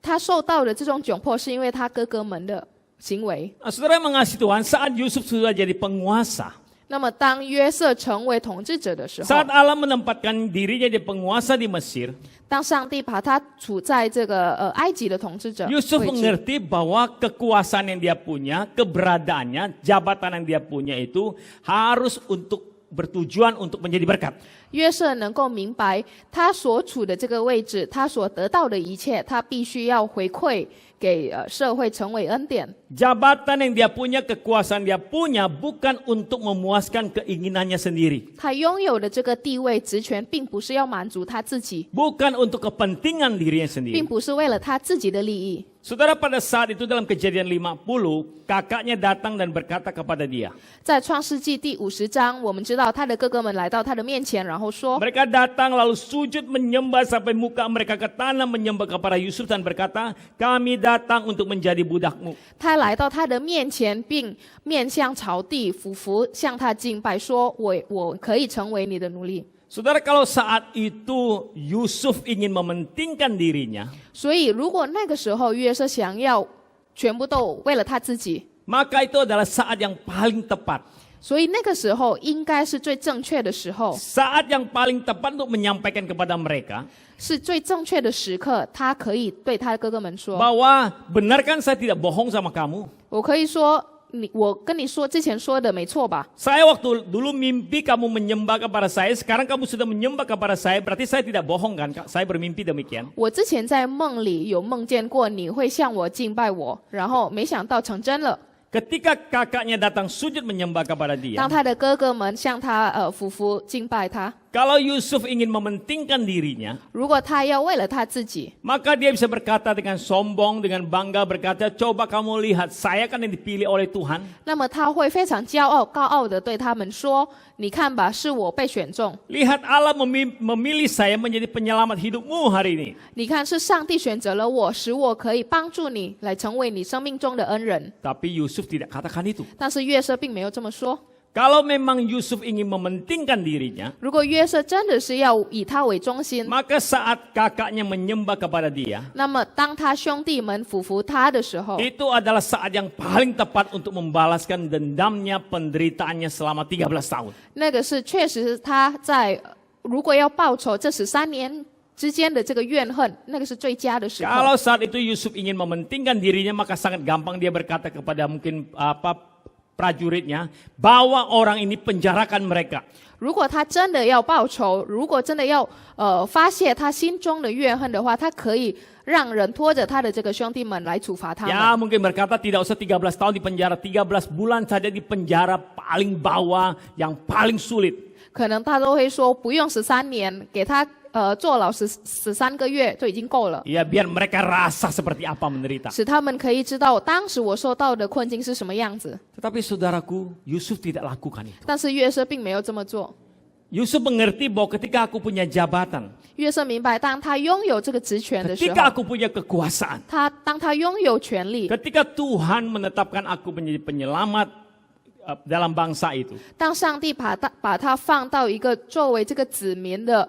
他受到的这种窘迫，是因为他哥哥们的行为。 Nah, saudara yang mengasihi Tuhan, saat Yusuf sudah jadi penguasa, 那么，当约瑟成为统治者的时候， saat Allah menempatkan dirinya jadi penguasa di Mesir, 当上帝把他处在这个埃及的统治者 Yusuf 位置， mengerti bahwa kekuasaan yang dia punya, keberadaannya, jabatan yang dia punya itu harus untuk bertujuan untuk menjadi berkat. 约瑟能够明白他所处的这个位置，他所得到的一切，他必须要回馈给社会，成为恩典。 Jabatan yang dia punya, kekuasaan dia punya bukan untuk memuaskan keinginannya sendiri. 他拥有的这个地位、职权，并不是要满足他自己， Bukan untuk kepentingan dirinya 并 sendiri. 不是为了他自己的利益。 Saudara, pada saat itu dalam Kejadian 50, kakaknya datang dan berkata kepada dia. 在创世纪第50章，我们知道他的哥哥们来到他的面前，然后说： Mereka datang lalu sujud menyembah sampai muka mereka ke tanah, menyembah kepada Yusuf dan berkata, kami datang untuk menjadi budakmu. 他来到他的面前，并面向朝地俯伏向他敬拜，说：我可以成为你的奴隶。 Saudara, kalau saat itu Yusuf ingin mementingkan dirinya, 所以，如果那个时候约瑟想要全部都为了他自己， maka itu adalah saat yang paling tepat. 所以那个时候应该是最正确的时候， Saat yang paling tepat untuk menyampaikan kepada mereka 是最正确的时刻。他可以对他的哥哥们说 bahwa benar kan saya tidak bohong sama kamu. 我可以说我跟你说之前说的没错吧？ Saya waktu dulu mimpi kamu menyembah kepada saya, sekarang kamu sudah menyembah kepada saya, berarti saya tidak bohong kan? Saya bermimpi demikian. 我之前在梦里有梦见过你会向我敬拜我，然后没想到成真了。 Ketika kakaknya datang sujud menyembah kepada dia, 当他的哥哥们向他俯伏敬拜他， kalau Yusuf ingin mementingkan dirinya, 如果他要为了他自己， maka dia bisa berkata dengan sombong, dengan bangga berkata, coba kamu lihat, saya kan yang dipilih oleh Tuhan. 那么他会非常骄傲、高傲的对他们说：“你看吧，是我被选中。 Lihat Allah memilih saya menjadi penyelamat hidupmu hari ini. 你看，是上帝选择了我，使我可以帮助你，来成为你生命中的恩人。 Tapi Yusuf tidak katakan itu. ”但是约瑟并没有这么说。 Kalau memang Yusuf ingin mementingkan dirinya, 如果约瑟真的是要以他为中心， maka saat kakaknya menyembah kepada dia, 那么当他兄弟们俯伏他的时候， itu adalah saat yang paling tepat untuk membalaskan dendamnya, penderitaannya selama 13 tahun. 那个是确实他在如果要报仇这13年之间的这个怨恨，那个是最佳的时候。 Kalau saat itu Yusuf ingin mementingkan dirinya, maka sangat gampang dia berkata kepada mungkin prajuritnya, bawa orang ini, penjarakan mereka. 如果他真的要报仇，如果真的要发泄他心中的怨恨的话，他可以让人拖着他的这个兄弟们来处罚他们。 Ya mungkin berkata tidak usah 13 tahun di penjara, 13 bulan saja di penjara paling bawah yang paling sulit. 可能他都会说不用13年，给他坐牢13个月就已经够了， Ya biar mereka rasa seperti apa menderita. 使他们可以知道当时我受到的困境是什么样子。 Tetapi saudaraku, Yusuf tidak lakukan itu. 但是约瑟并没有这么做。 Yusuf mengerti bahwa ketika aku punya jabatan, 约瑟明白，当他拥有这个职权的时 ketika 候， aku punya kekuasaan, 当他拥有权力， ketika Tuhan menetapkan aku menjadi penyelamat dalam bangsa itu, 当上帝把他放到一个作为这个子民的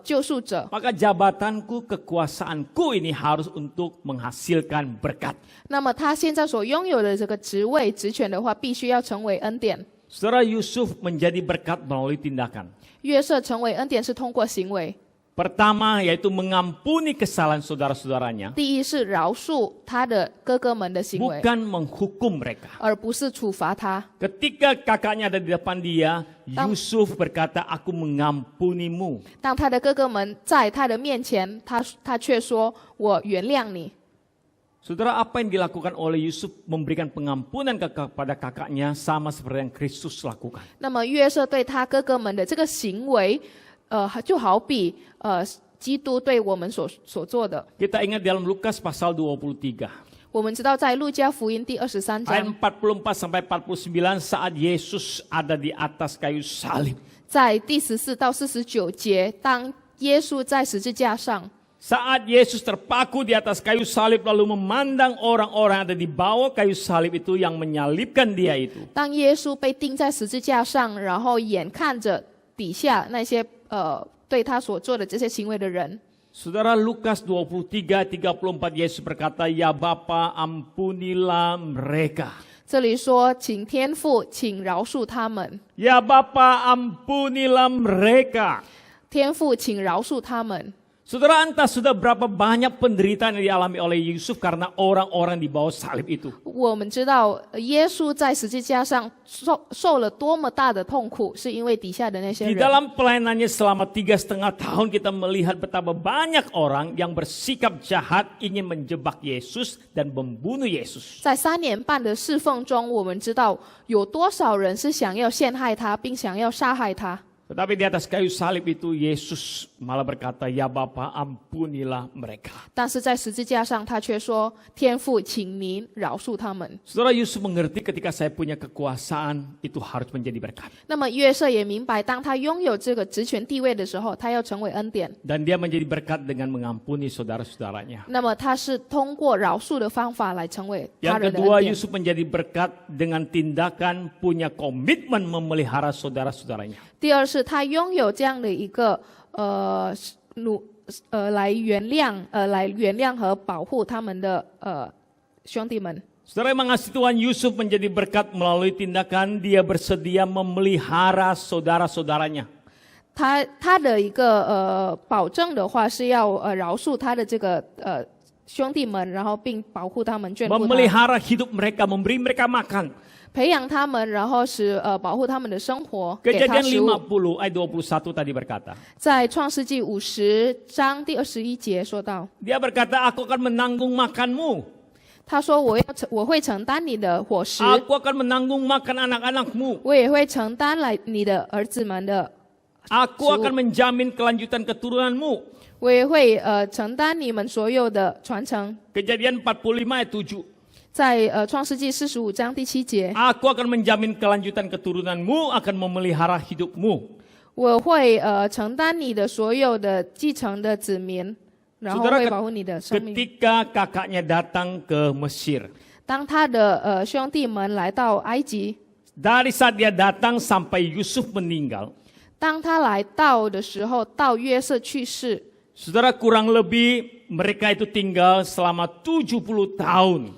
救赎者， maka jabatanku, kekuasaanku ini harus untuk menghasilkan berkat. 那么他现在所拥有的这个职位、职权的话，必须要成为恩典。 Saudara, Yusuf menjadi berkat melalui tindakan. 约瑟成为恩典是通过行为， Pertama yaitu mengampuni kesalahan saudara-saudaranya, 第一是饶恕他的哥哥们的行为， bukan menghukum mereka. 而不是处罚他。 Ketika kakaknya ada di depan dia, Yusuf berkata, aku mengampunimu. 当他的哥哥们在他的面前，他却说：“我原谅你。” Saudara, apa yang dilakukan oleh Yusuf memberikan pengampunan kepada kakaknya sama seperti yang Kristus lakukan. 那么约瑟对他哥哥们的这个行为，就好比基督对我们所做的。 Kita ingat dalam Lukas pasal 23. 我们知道在路加福音第23 Ayat 章， 44 sampai 49 saat Yesus ada di atas kayu salib. 在第14到49节，当耶稣在十字架上， Saat Yesus terpaku di atas kayu salib lalu memandang orang-orang yang ada di bawah kayu salib itu yang menyalibkan dia itu. 当耶稣被钉在十字架上，然后眼看着底下那些对他所做的这些行为的人， Saudara, Lukas 23:34 Yesus berkata, ya Bapa ampunilah mereka. 这里说：“请天父，请饶恕他们。 Ya Bapa ampunilah mereka. 天父，请饶恕他们。” Saudara, entah sudah berapa banyak penderitaan yang dialami oleh Yusuf karena orang-orang di bawah salib itu. 我们知道耶稣在十字架上受了多么大的痛苦，是因为底下的那些 Di 人。 dalam pelayanannya selama 3,5 tahun kita melihat betapa banyak orang yang bersikap jahat ingin menjebak Yesus dan membunuh Yesus. 在3年半的侍奉中，我们知道有多少人是想要陷害他，并想要杀害他。 Tetapi di atas kayu salib itu Yesus malah berkata, "Ya Bapa, ampunilah mereka." 但是在十字架上，他却说：“天父，请您饶恕他们。” Saudara, Yusuf mengerti ketika saya punya kekuasaan itu harus menjadi berkat. 那么约瑟也明白，当他拥有这个职权地位的时候，他要成为恩典。 Dan dia menjadi berkat dengan mengampuni saudara-saudaranya. 那么他是通过饶恕的方法来成为他 Yang 人的 kedua, 恩典。 Yusuf menjadi berkat dengan tindakan punya komitmen memelihara saudara-saudaranya. 第二是他拥有这样的一个来原谅和保护他们的兄弟们。 Saudara, yang mengasihi Tuhan, Yusuf menjadi berkat melalui tindakan dia bersedia memelihara saudara-saudaranya. 他的一个保证的话是要饶恕他的这个兄弟们，然后并保护他们，眷顾他们， Memelihara hidup mereka, memberi mereka makan. 培养他们，然后保护他们的生活，给他 Kejadian 食物。 50 ayat 21 tadi berkata, 在创世纪50章第21节说到， dia berkata, "Aku akan menanggung makanmu. 他说我会承担你的伙食， Aku akan menanggung makan anak-anakmu. 我也会承担你的儿子们的， Aku akan menjamin kelanjutan keturunanmu." 我也会承担你们所有的传承。 Kejadian 45 ayat 7. 在创世纪45章第7节， Aku akan menjamin kelanjutan keturunanmu, akan memelihara hidupmu. 我会承担你的所有的继承的子民，然后 Saudara, 会保护你的生命。 ketika kakaknya datang ke Mesir, 当他的兄弟们来到埃及， dari saat dia datang sampai Yusuf meninggal, 当他来到的时候，到约瑟去世， saudara, kurang lebih mereka itu tinggal selama 70 tahun.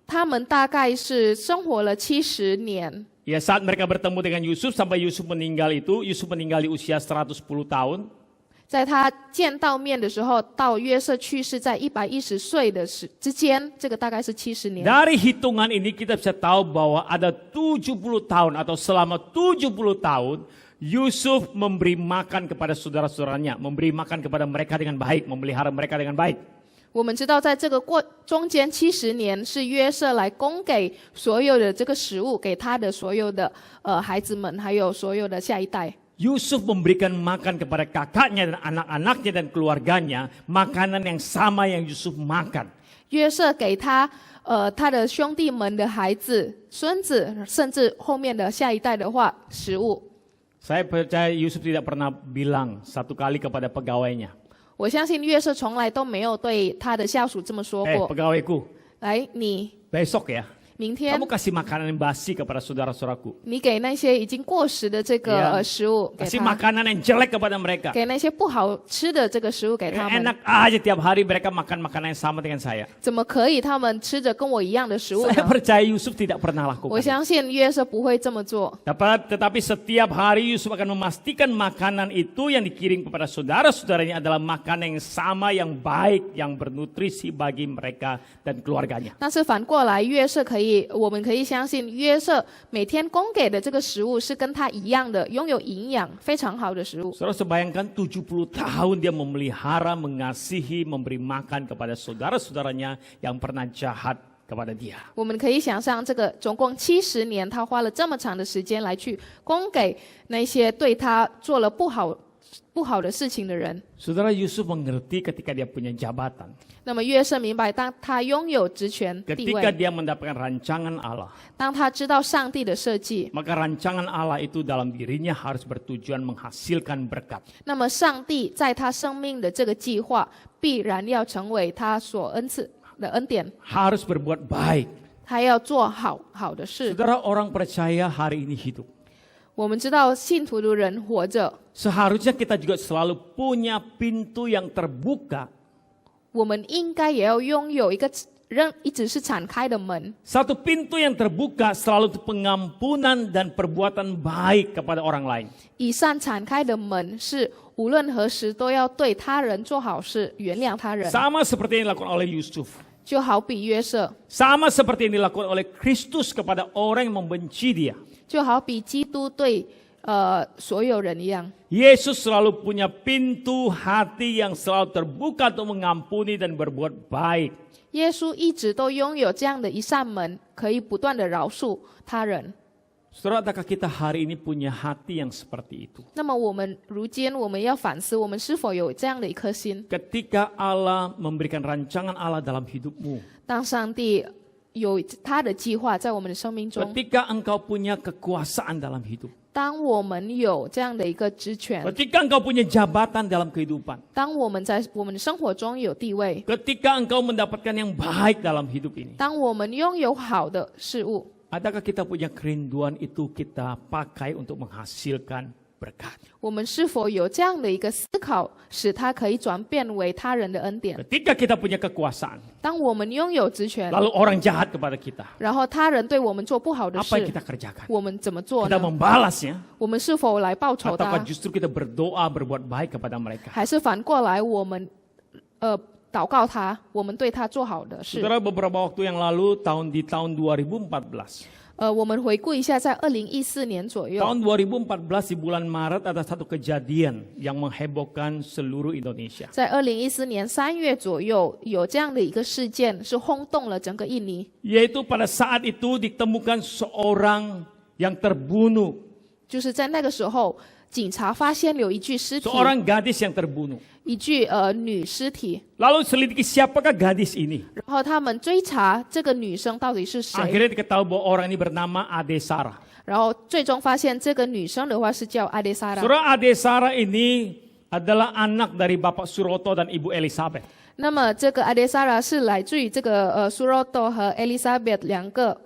他们大概是生活了70年。 Ya, saat mereka bertemu dengan Yusuf sampai Yusuf meninggal itu, Yusuf meninggal di usia 110 tahun. 在他见到面的时候，到约瑟去世在110岁的之间，这个大概是70年。 Dari hitungan ini kita bisa tahu bahwa ada 70 tahun atau selama 70 tahun Yusuf memberi makan kepada saudara-saudaranya, memberi makan kepada mereka dengan baik, memelihara mereka dengan baik. 我们知道，在这个中间70年，是约瑟来供给所有的这个食物给他的所有的孩子们，还有所有的下一代。 Yusuf memberikan makan kepada kakaknya dan anak-anaknya dan keluarganya, makanan yang sama yang Yusuf makan. 约瑟给他的兄弟们的孩子、孙子，甚至后面的下一代的话，食物。 Saya percaya Yusuf tidak pernah bilang satu kali kepada pegawainya, 我相信约瑟从来都没有对他的下属这么说过。 pegawaiku, 来，你 besok ya, 明天 kamu kasih makanan yang basi kepada saudara-saudaraku. 你给那些已经过时的这个食物给 Kasih 他， makanan yang jelek kepada mereka. 给那些不好吃的这个食物给他们。 Enak aja tiap hari mereka makan makanan yang sama dengan saya. 怎么可以他们吃着跟我一样的食物 Saya 呢？ percaya Yusuf tidak pernah 我 lakukan. 相信约瑟不会这么做。 Tetapi setiap hari Yusuf akan memastikan makanan itu yang dikirim kepada saudara-saudaranya adalah makanan yang sama, yang baik, yang bernutrisi bagi mereka dan keluarganya. 但是反过来，我们可以相信约瑟每天供给的这个食物是跟他一样的，拥有营养非常好的食物。 Saudara, bayangkan 70 tahun dia memelihara, mengasihi, memberi makan kepada saudara-saudaranya yang pernah jahat kepada dia. 我们可以想象，这个总共70年，他花了这么长的时间来去供给那些对他做了不好的事情的人。 Saudara, Yusuf mengerti ketika dia punya jabatan. 那么约瑟明白，当他拥有职权地 Ketika 位， dia mendapatkan rancangan Allah, 当他知道上帝的设计， maka rancangan Allah itu dalam dirinya harus bertujuan menghasilkan berkat. 那么上帝在他生命的这个计划，必然要成为他所恩赐的恩典。 Harus berbuat baik. 他要做好的事。 Saudara, orang percaya hari ini hidup. 我们知道信徒的人活着， Seharusnya kita juga selalu punya pintu yang terbuka 我们应该也要拥有一个一直是敞开的门。 Satu pintu yang terbuka selalu untuk pengampunan dan perbuatan baik kepada orang lain. 一扇敞开的门是无论何时都要对他人做好事，原谅他人， Sama seperti yang dilakukan oleh Yusuf. 就好比约瑟， Sama seperti yang dilakukan oleh Kristus kepada orang yang membenci dia. 就好比基督对所有人一样。 Yesus selalu punya pintu hati yang selalu terbuka untuk mengampuni dan berbuat baik. 耶稣一直都拥有这样的一扇门，可以不断的饶恕他人。 Saudara, adakah kita hari ini punya hati yang seperti itu? 那么如今我们要反思，我们是否有这样的一颗心？ Ketika Allah memberikan rancangan Allah dalam hidupmu, 当上帝有他的计划在我们的生命中， ketika engkau punya kekuasaan dalam hidup, 当我们有这样的一个职权， ketika engkau punya jabatan dalam kehidupan, 当我们在我们的生活中有地位， ketika engkau mendapatkan yang baik dalam hidup ini, 当我们拥有好的事物， adakah kita punya kerinduan itu kita pakai untuk menghasilkan berkat? 我们是否有这样的一个思考，使它可以转变为他人的恩典？ Ketika kita punya kekuasaan, 当我们拥有职权， lalu orang jahat kepada kita, 然后他人对我们做不好的 apa yang 事， kita kerjakan? 我们怎么做 Kita 呢？ membalasnya, 我们是否来报仇 ataukah 他， justru kita berdoa berbuat baik kepada mereka? 还是反过来我们祷告他，我们对他做好的事？ Saudara, beberapa waktu yang lalu di tahun 2014, 我们回顾一下，在2014年左右， tahun 2014 di bulan Maret ada satu kejadian yang menghebohkan seluruh Indonesia. 在2014年3月左右，有这样的一个事件，是轰动了整个印尼。 Yaitu pada saat itu ditemukan seorang yang terbunuh, 就是在那个时候，警察发现有一具尸体， seorang gadis yang terbunuh. 一具女尸体， Lalu selidiki siapakah gadis ini. 然后他们追查这个女生到底是谁， Akhirnya diketahui bahwa orang ini bernama Ade Sarah. 然后最终发现这个女生的话是叫阿德萨拉。 Saudara, Ade Sarah ini adalah anak dari Bapak Suroto dan Ibu Elizabeth. 那么这个阿德萨拉是来自于这个苏罗多和 Elizabeth 两个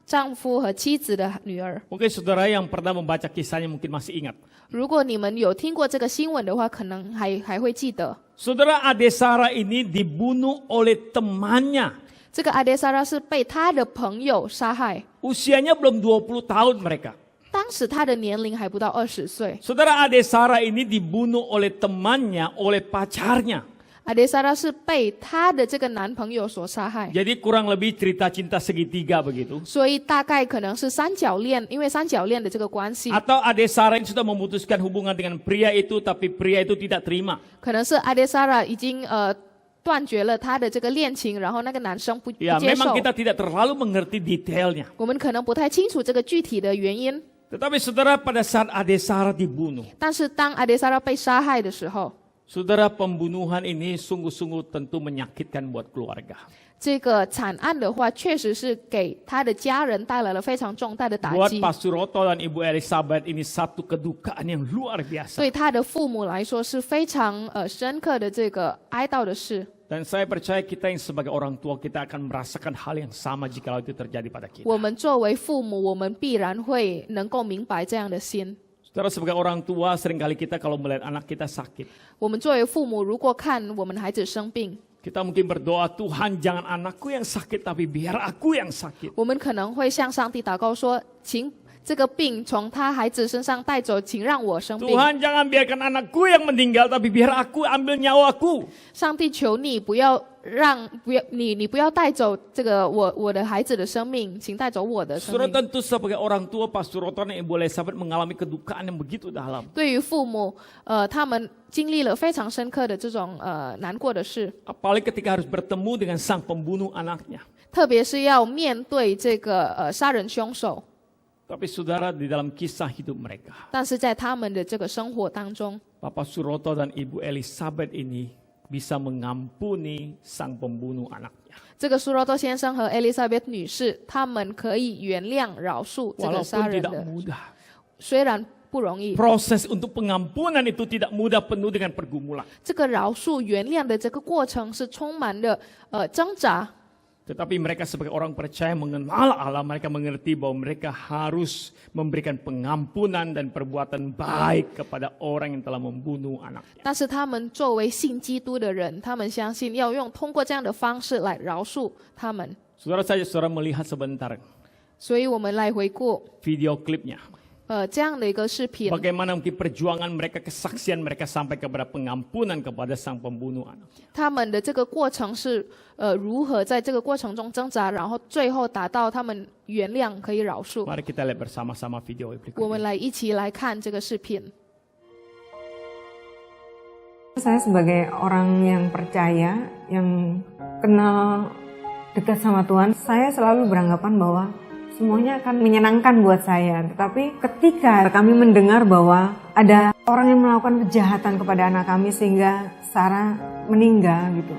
丈夫和妻子的女儿。 Mungkin saudara yang pernah membaca kisahnya mungkin masih ingat. 如果你们有听过这个新闻的话，可能还会记得， Saudara, Ade Sarah ini dibunuh oleh temannya. 这个阿德萨拉是被他的朋友杀害， Usianya belum 20 tahun mereka. 当时他的年龄还不到20岁。 Saudara, Ade Sarah ini dibunuh oleh temannya, oleh pacarnya. 阿德萨拉是被他的这个男朋友所杀害， Jadi kurang lebih cerita cinta segitiga begitu. 所以大概可能是三角恋，因为三角恋的这个关系， Atau Ade Sarah ini sudah memutuskan hubungan dengan pria itu, tapi pria itu tidak terima. 可能是阿德萨拉已经断绝了他的这个恋情，然后那个男生不 Ya, 接受 memang。kita tidak terlalu mengerti detailnya. 我们可能不太清楚这个具体的原因， Tetapi saudara, pada saat Ade Sarah dibunuh, 但是当阿德萨拉被杀害的时候， saudara, pembunuhan ini sungguh-sungguh tentu menyakitkan buat keluarga. 这个惨案的话，确实是给他的家人带来了非常重大的打 Buat 击。 Pak Suroto dan Ibu Elizabeth ini satu kedukaan yang luar biasa. 对他的父母来说是非常深刻的这个哀悼的事。 Dan saya percaya kita yang sebagai orang tua kita akan merasakan hal yang sama jika itu terjadi pada kita. 我们作为父母，我们必然会能够明白这样的心。 Saudara, sebagai orang tua seringkali kita kalau melihat anak kita sakit, 我们作为父母，如果看我们孩子生病， kita mungkin berdoa, Tuhan jangan anakku yang sakit tapi biar aku yang sakit. 我们可能会向上帝祷告说：“请这个病从他孩子身上带走，请让我生病。 Tuhan jangan biarkan anakku yang meninggal tapi biar aku ambil nyawaku. 上帝求你不要你不要带走这个我的孩子的生命，请带走我的生 Saudara, 命。” tentu sebagai orang tua, Pak Suroto dan Ibu Elizabeth mengalami kedukaan yang begitu dalam. 对于父母，他们经历了非常深刻的这种难过的事， Apalagi ketika harus bertemu dengan sang pembunuh anaknya. 特别是要面对这个杀人凶手。 Tapi saudara, di dalam kisah hidup mereka, 但是在他们的这个生活当中， Bapak Suroto dan Ibu Elizabeth ini bisa mengampuni sang pembunuh anaknya. 这个苏罗多先生和 Elizabeth 女士，他们可以原谅、饶恕这个杀 Walaupun 人 tidak 的， mudah. 虽然不容易。 Proses untuk pengampunan itu tidak mudah, penuh dengan pergumulan. 这个饶恕、原谅的这个过程是充满了挣扎。Tetapi mereka sebagai orang percaya mengenal Allah, mereka mengerti bahwa mereka harus memberikan pengampunan dan perbuatan baik kepada orang yang telah membunuh anaknya. 但是他们作为信基督的人，他们相信要通过这样的方式来饶恕他们。 Saudara melihat sebentar 所以我们来回顾 video klipnya. 这样的一个视频， Bagaimana mungkin perjuangan mereka, kesaksian mereka sampai kepada pengampunan kepada sang pembunuh anak. 他们的这个过程是如何在这个过程中挣扎，然后最后达到他们原谅可以饶恕。 Mari kita lihat bersama-sama video 我们 berikut. 来一起来看这个视频。 Saya sebagai orang yang percaya, yang kenal dekat sama Tuhan, saya selalu beranggapan bahwa semuanya akan menyenangkan buat saya. Tetapi ketika kami mendengar bahwa ada orang yang melakukan kejahatan kepada anak kami sehingga Sarah meninggal gitu,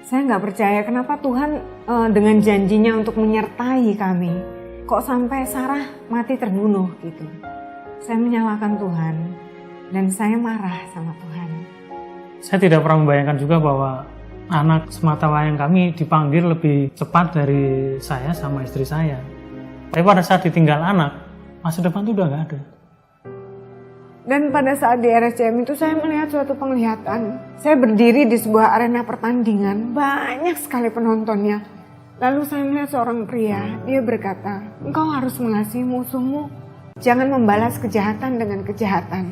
saya nggak percaya kenapa Tuhan dengan janjinya untuk menyertai kami, kok sampai Sarah mati terbunuh gitu. Saya menyalahkan Tuhan dan saya marah sama Tuhan. Saya tidak pernah membayangkan juga bahwa anak semata wayang kami dipanggil lebih cepat dari saya sama istri saya. Tapi pada saat ditinggal anak, masa depan itu udah nggak ada. Dan pada saat di RSCM itu saya melihat suatu penglihatan. Saya berdiri di sebuah arena pertandingan, banyak sekali penontonnya. Lalu saya melihat seorang pria, dia berkata, "Engkau harus mengasihi musuhmu, jangan membalas kejahatan dengan kejahatan.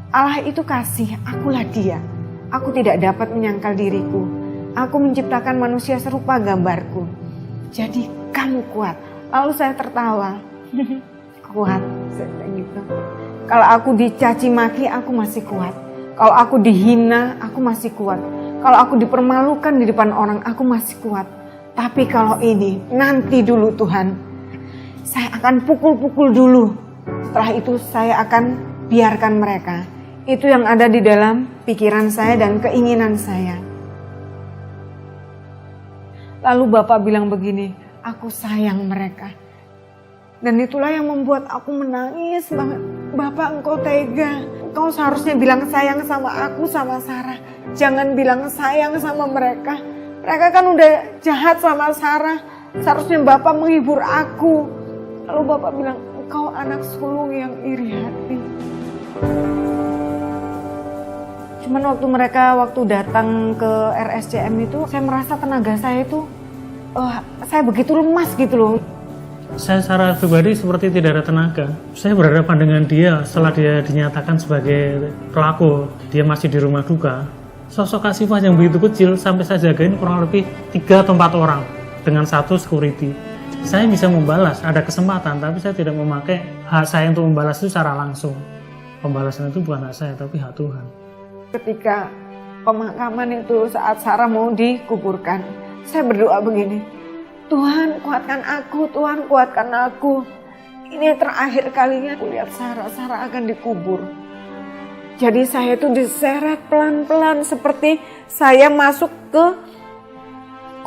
Allah itu kasih, akulah dia. Aku tidak dapat menyangkal diriku. Aku menciptakan manusia serupa gambarku. Jadi kamu kuat." Lalu saya tertawa. Kuat, saya bilang gitu. Kalau aku dicaci maki, aku masih kuat. Kalau aku dihina, aku masih kuat. Kalau aku dipermalukan di depan orang, aku masih kuat. Tapi kalau ini, nanti dulu Tuhan. Saya akan pukul-pukul dulu. Setelah itu saya akan biarkan mereka. Itu yang ada di dalam pikiran saya dan keinginan saya. Lalu Bapak bilang begini, "Aku sayang mereka." Dan itulah yang membuat aku menangis banget. "Bapak, Engkau tega. Engkau seharusnya bilang sayang sama aku, sama Sarah. Jangan bilang sayang sama mereka. Mereka kan udah jahat sama Sarah. Seharusnya Bapak menghibur aku." Lalu Bapak bilang, "Engkau anak sulung yang iri hati." Cuman waktu datang ke RSCM itu, saya merasa tenaga saya itu, saya begitu lemas gitu loh. Saya secara pribadi seperti tidak ada tenaga. Saya berhadapan dengan dia setelah dia dinyatakan sebagai pelaku. Dia masih di rumah duka. Sosok Kak Sifah yang begitu kecil sampai saya jagain kurang lebih 3 atau 4 orang dengan 1 security. Saya bisa membalas, ada kesempatan, tapi saya tidak memakai hak saya untuk membalas itu secara langsung. Pembalasan itu bukan hak saya, tapi hak Tuhan. Ketika pemakaman itu saat Sarah mau dikuburkan, saya berdoa begini, "Tuhan kuatkan aku, Tuhan kuatkan aku. Ini terakhir kalinya aku lihat Sarah akan dikubur." Jadi saya itu diseret pelan-pelan seperti saya masuk ke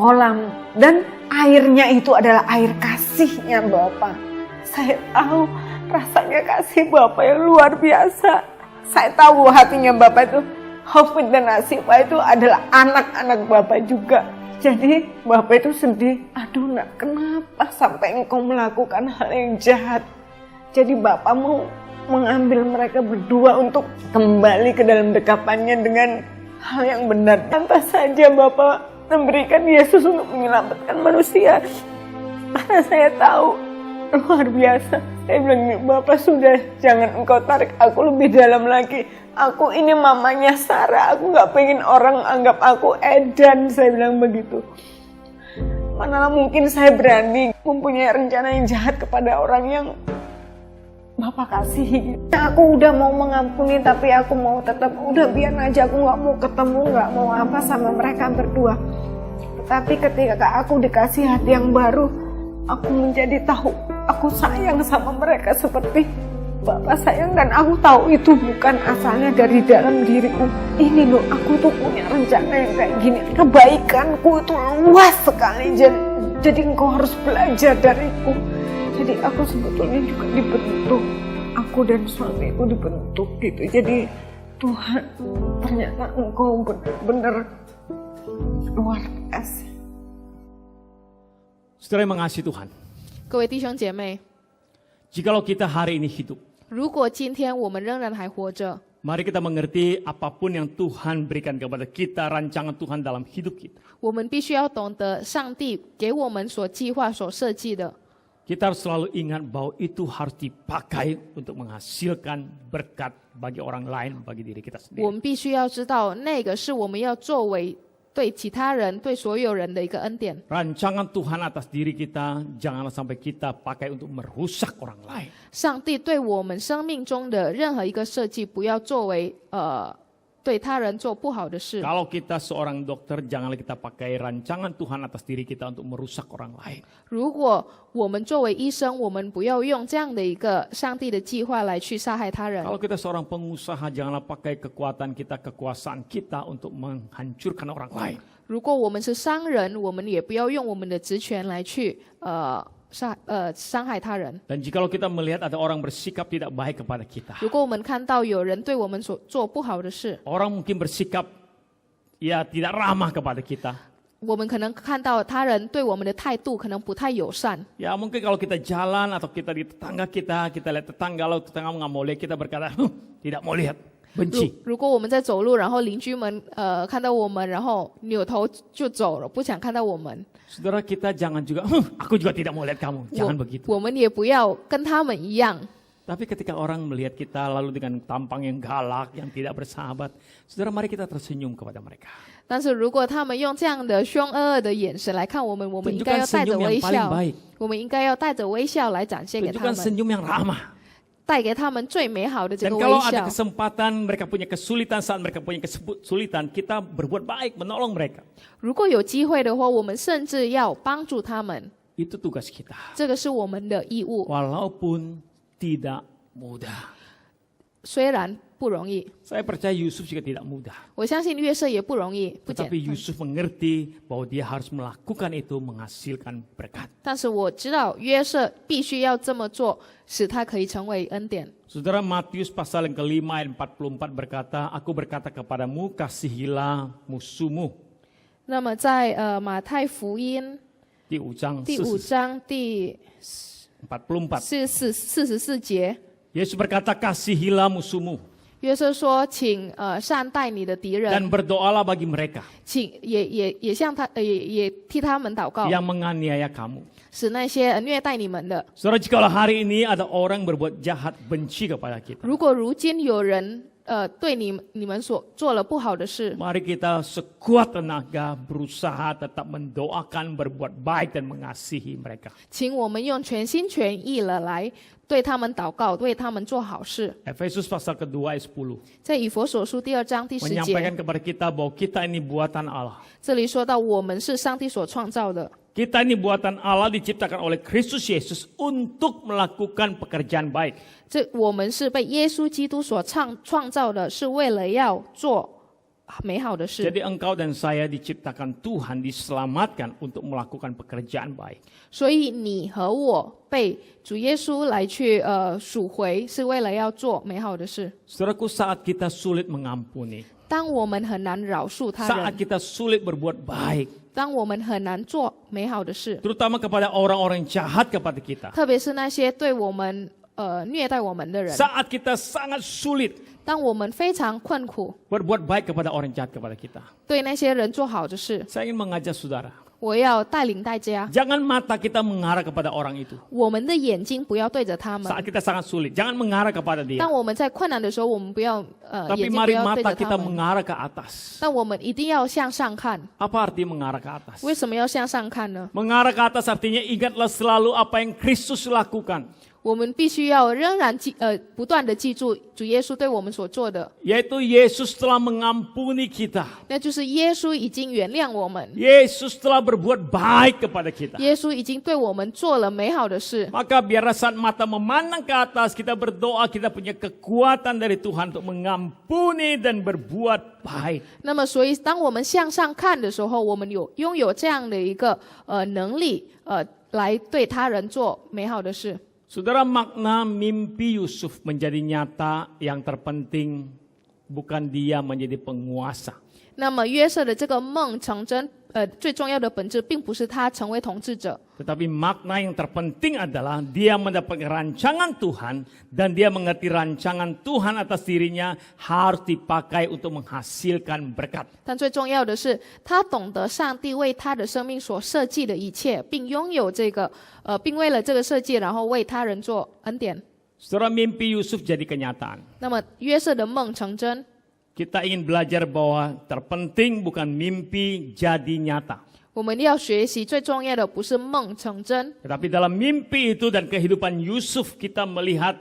kolam. Dan airnya itu adalah air kasihnya Bapak. Saya tahu rasanya kasih Bapak yang luar biasa. Saya tahu hatinya Bapak itu, Hafid dan Asifah itu adalah anak-anak Bapak juga. Jadi Bapak itu sedih, "Aduh nak, kenapa sampai engkau melakukan hal yang jahat?" Jadi Bapak mau mengambil mereka berdua untuk kembali ke dalam dekapannya dengan hal yang benar. Pantas saja Bapak memberikan Yesus untuk menyelamatkan manusia. Karena saya tahu luar biasa. Saya bilang, "Bapak sudah, jangan engkau tarik aku lebih dalam lagi. Aku ini mamanya Sarah, aku gak pengen orang anggap aku edan." Saya bilang begitu. Mana mungkin saya berani mempunyai rencana yang jahat kepada orang yang Bapak kasihi. Aku udah mau mengampuni, tapi aku mau tetap, udah biar aja, aku gak mau ketemu, gak mau apa sama mereka berdua. Tapi ketika aku dikasih hati yang baru, aku menjadi tahu, aku sayang sama mereka seperti Bapak sayang. Dan aku tahu itu bukan asalnya dari dalam diriku. Ini loh, aku tuh punya rencana yang kayak gini. Kebaikanku itu luas sekali. Jadi engkau harus belajar dariku. Jadi aku sebetulnya juga dibentuk. Aku dan suamiku dibentuk gitu. Jadi Tuhan, ternyata engkau benar-benar luar biasa. Saudara yang mengasihi Tuhan, 各位弟兄姐妹， jikalau kita hari ini hidup, 如果今天我们仍然还活着， mari kita mengerti apapun yang Tuhan berikan kepada kita, rancangan Tuhan dalam hidup kita. 我们必须要懂得上帝给我们所计划、所设计的。 Kita harus selalu ingat bahwa itu harus dipakai untuk menghasilkan berkat bagi orang lain, bagi diri kita 我 sendiri. 们必须要知道，那个是我们要作为对其他人、对所有人的一个恩典。 Rancangan Tuhan atas diri kita, janganlah sampai kita pakai untuk merusak orang lain. 上帝对我们生命中的任何一个设计，不要作为对他人做不好的事。 Kalau kita seorang dokter, janganlah kita pakai rancangan Tuhan atas diri kita untuk merusak orang lain. 如果我们作为医生，我们不要用这样的一个上帝的计划来去杀害他人。 Kalau kita seorang pengusaha, janganlah pakai kekuatan kita, kekuasaan kita untuk menghancurkan orang lain. 如果我们是商人，我们也不要用我们的职权来去伤害他人。 Dan jikalau kita melihat ada orang bersikap tidak baik kepada kita, 如果我们看到有人对我们所做不好的事， orang mungkin bersikap ya tidak ramah kepada kita. 我们可能看到他人对我们的态度可能不太友善。 Ya mungkin kalau kita jalan atau kita di tetangga kita lihat tetangga, lalu tetangga nggak mau lihat, kita berkata, tidak mau lihat, benci. 如果我们在走路，然后邻居们看到我们，然后扭头就走了，不想看到我们， Saudara, kita jangan juga, aku juga tidak mau lihat kamu, jangan begitu. 我们也不要跟他们一样。 Tapi ketika orang melihat kita lalu dengan tampang yang galak, yang tidak bersahabat, saudara mari kita tersenyum kepada mereka. 但是如果他们用这样的凶恶的眼神来看我们，我们应该要带着微 Tunjukkan senyum yang paling 笑， baik. 我们应该要带着微笑来展现给他 Tunjukkan 们， senyum yang ramah. 带给他们最美好的这 Dan 个微 kalau ada 笑。 kesempatan mereka punya kesulitan, saat mereka punya kesulitan, kita berbuat baik, menolong mereka. 如果有机会的话，我们甚至要帮助他们， Itu tugas kita. 这个是我们的义务， Walaupun tidak mudah. 虽然不容易。 Saya percaya Yusuf juga tidak mudah. 我相信约瑟也不容易，不简 Tetapi 单。 Yusuf mengerti bahwa dia harus melakukan itu menghasilkan berkat. 但是我知道约瑟必须要这么做，使他可以成为恩典。 Saudara, Matius pasal yang kelima ayat 44 berkata, Aku berkata kepadamu, kasihilah musuhmu. 那么在马太福音第五章第5章第44. 44节， Yesus berkata, kasihilah musuhmu 约瑟说：“请善待你的敌 dan 人， berdoalah bagi mereka 请也向他也替他们祷告， yang menganiaya kamu. 使那些虐待你们的。 Saudara, jikalau hari ini ada orang berbuat jahat, benci kepada kita, 如果如今有人对你们所做了不好的事， mari kita sekuat tenaga berusaha tetap mendoakan, berbuat baik dan mengasihi mereka. 请我们用全心全意了来对他们祷告，对他们做好事。 Efesus pasal kedua ayat 10. 在以佛所书第2章第10 menyampaikan 节， kepada kita bahwa kita ini buatan Allah. 这里说到我们是上帝所创造的， Kita ini buatan Allah diciptakan oleh Kristus Yesus untuk melakukan pekerjaan baik. 我们是被耶稣基督所创造的，是为了要做美好的事。 Jadi engkau dan saya diciptakan Tuhan, diselamatkan untuk melakukan pekerjaan baik. 所以你和我被主耶稣来去赎回，是为了要做美好的事。 Saudaraku, saat kita sulit mengampuni, 当我们很难饶恕他 saat 人， kita sulit berbuat baik, 当我们很难做美好的事， terutama kepada orang-orang jahat kepada kita, 特别是那些对我们虐待我们的人， saat kita sangat sulit 当我们非常困苦， berbuat baik kepada orang jahat kepada kita, 对那些人做好的事， saya ingin mengajak saudara, 我要带领大家， jangan mata kita mengarah kepada orang itu. 我们的眼睛不要对着他们。 Saat kita sangat sulit, jangan mengarah kepada dia. 当我们在困难的时候，我们不要 Tapi 眼睛不 mari 要对 mata 着 kita 他们， mengarah ke atas. 但我们一定要向上看。 Apa arti mengarah ke atas? 为什么要向上看呢？ Mengarah ke atas artinya ingatlah selalu apa yang Kristus lakukan. 我们必须要仍然不断的记住主耶稣对我们所做的， Yaitu Yesus telah mengampuni kita. 那就是耶稣已经原谅我们， Yesus telah berbuat baik kepada kita. 耶稣已经对我们做了美好的事。 Maka biarlah saat mata memandang ke atas, kita berdoa, kita punya kekuatan dari Tuhan untuk mengampuni dan berbuat baik. 那么，所以当我们向上看的时候，我们拥有这样的一个能力，来对他人做美好的事。 Saudara, makna mimpi Yusuf menjadi nyata, yang terpenting bukan dia menjadi penguasa. 那么约瑟的这个梦成真，最重要的本质并不是他成为统治者， Tetapi makna yang terpenting adalah dia mendapat rancangan Tuhan dan dia mengerti rancangan Tuhan atas dirinya harus dipakai untuk menghasilkan berkat. 但最重要的是，他懂得上帝为他的生命所设计的一切，并拥有这个，并为了这个设计，然后为他人做恩典。 Saudara, mimpi Yusuf jadi kenyataan. 那么约瑟的梦成真， Kita ingin belajar bahwa terpenting bukan mimpi jadi nyata. 我们要学习最重要的不是梦成真， Tetapi dalam mimpi itu dan kehidupan Yusuf kita melihat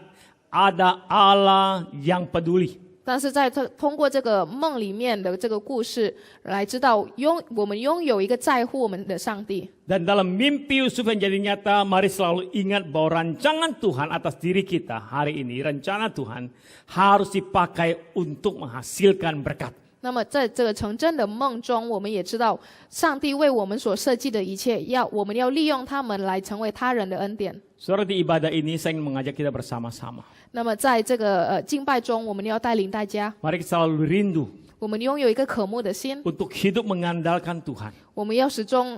ada Allah yang peduli. 但是在通过这个梦里面的这个故事来知道，我们拥有一个在乎我们的上帝。 Dan dalam mimpi Yusuf yang jadi nyata, mari selalu ingat bahwa rancangan Tuhan atas diri kita hari ini, rencana Tuhan harus dipakai untuk menghasilkan berkat. 那么在这个成真的梦中，我们也知道上帝为我们所设计的一切，我们要利用他们来成为他人的恩典。 Saudara, di ibadah ini saya ingin mengajak kita bersama-sama. 那么在这个敬拜中，我们要带领大家， Mari kita selalu rindu 我们拥有一个渴慕的心， untuk hidup mengandalkan Tuhan. 我们要始终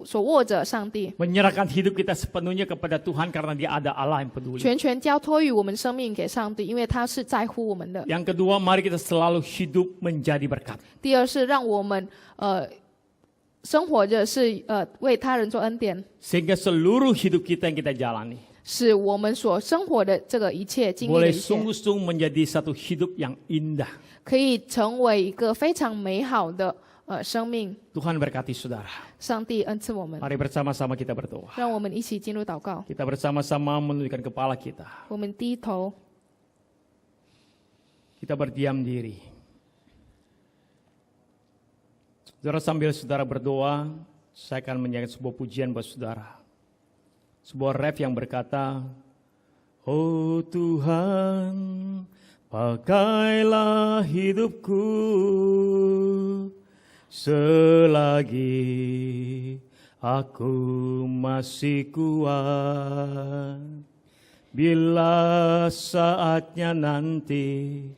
手握着上帝， Menyerahkan hidup kita sepenuhnya kepada Tuhan karena dia ada Allah yang peduli. 全权交托于我们生命给上帝，因为他是在乎我们的。 Yang kedua, mari kita selalu hidup menjadi berkat. 第二是让我们生活着是为他人做恩典， Sehingga seluruh hidup kita yang kita jalani 使我们所生活的这个一切经历的 boleh 一切， sungguh-sungguh menjadi satu hidup yang indah. 可以成为一个非常美好的生命。 Tuhan berkati saudara. 上帝恩赐我们， Mari bersama-sama kita berdoa. 让我们一起进入祷告。 Kita bersama-sama menundukkan kepala kita. 我们低头， Kita berdiam diri. Saudara, sambil saudara berdoa, saya akan menyanyikan sebuah pujian buat saudara. Sebuah ref yang berkata, Oh Tuhan, pakailah hidupku selagi aku masih kuat. Bila saatnya nanti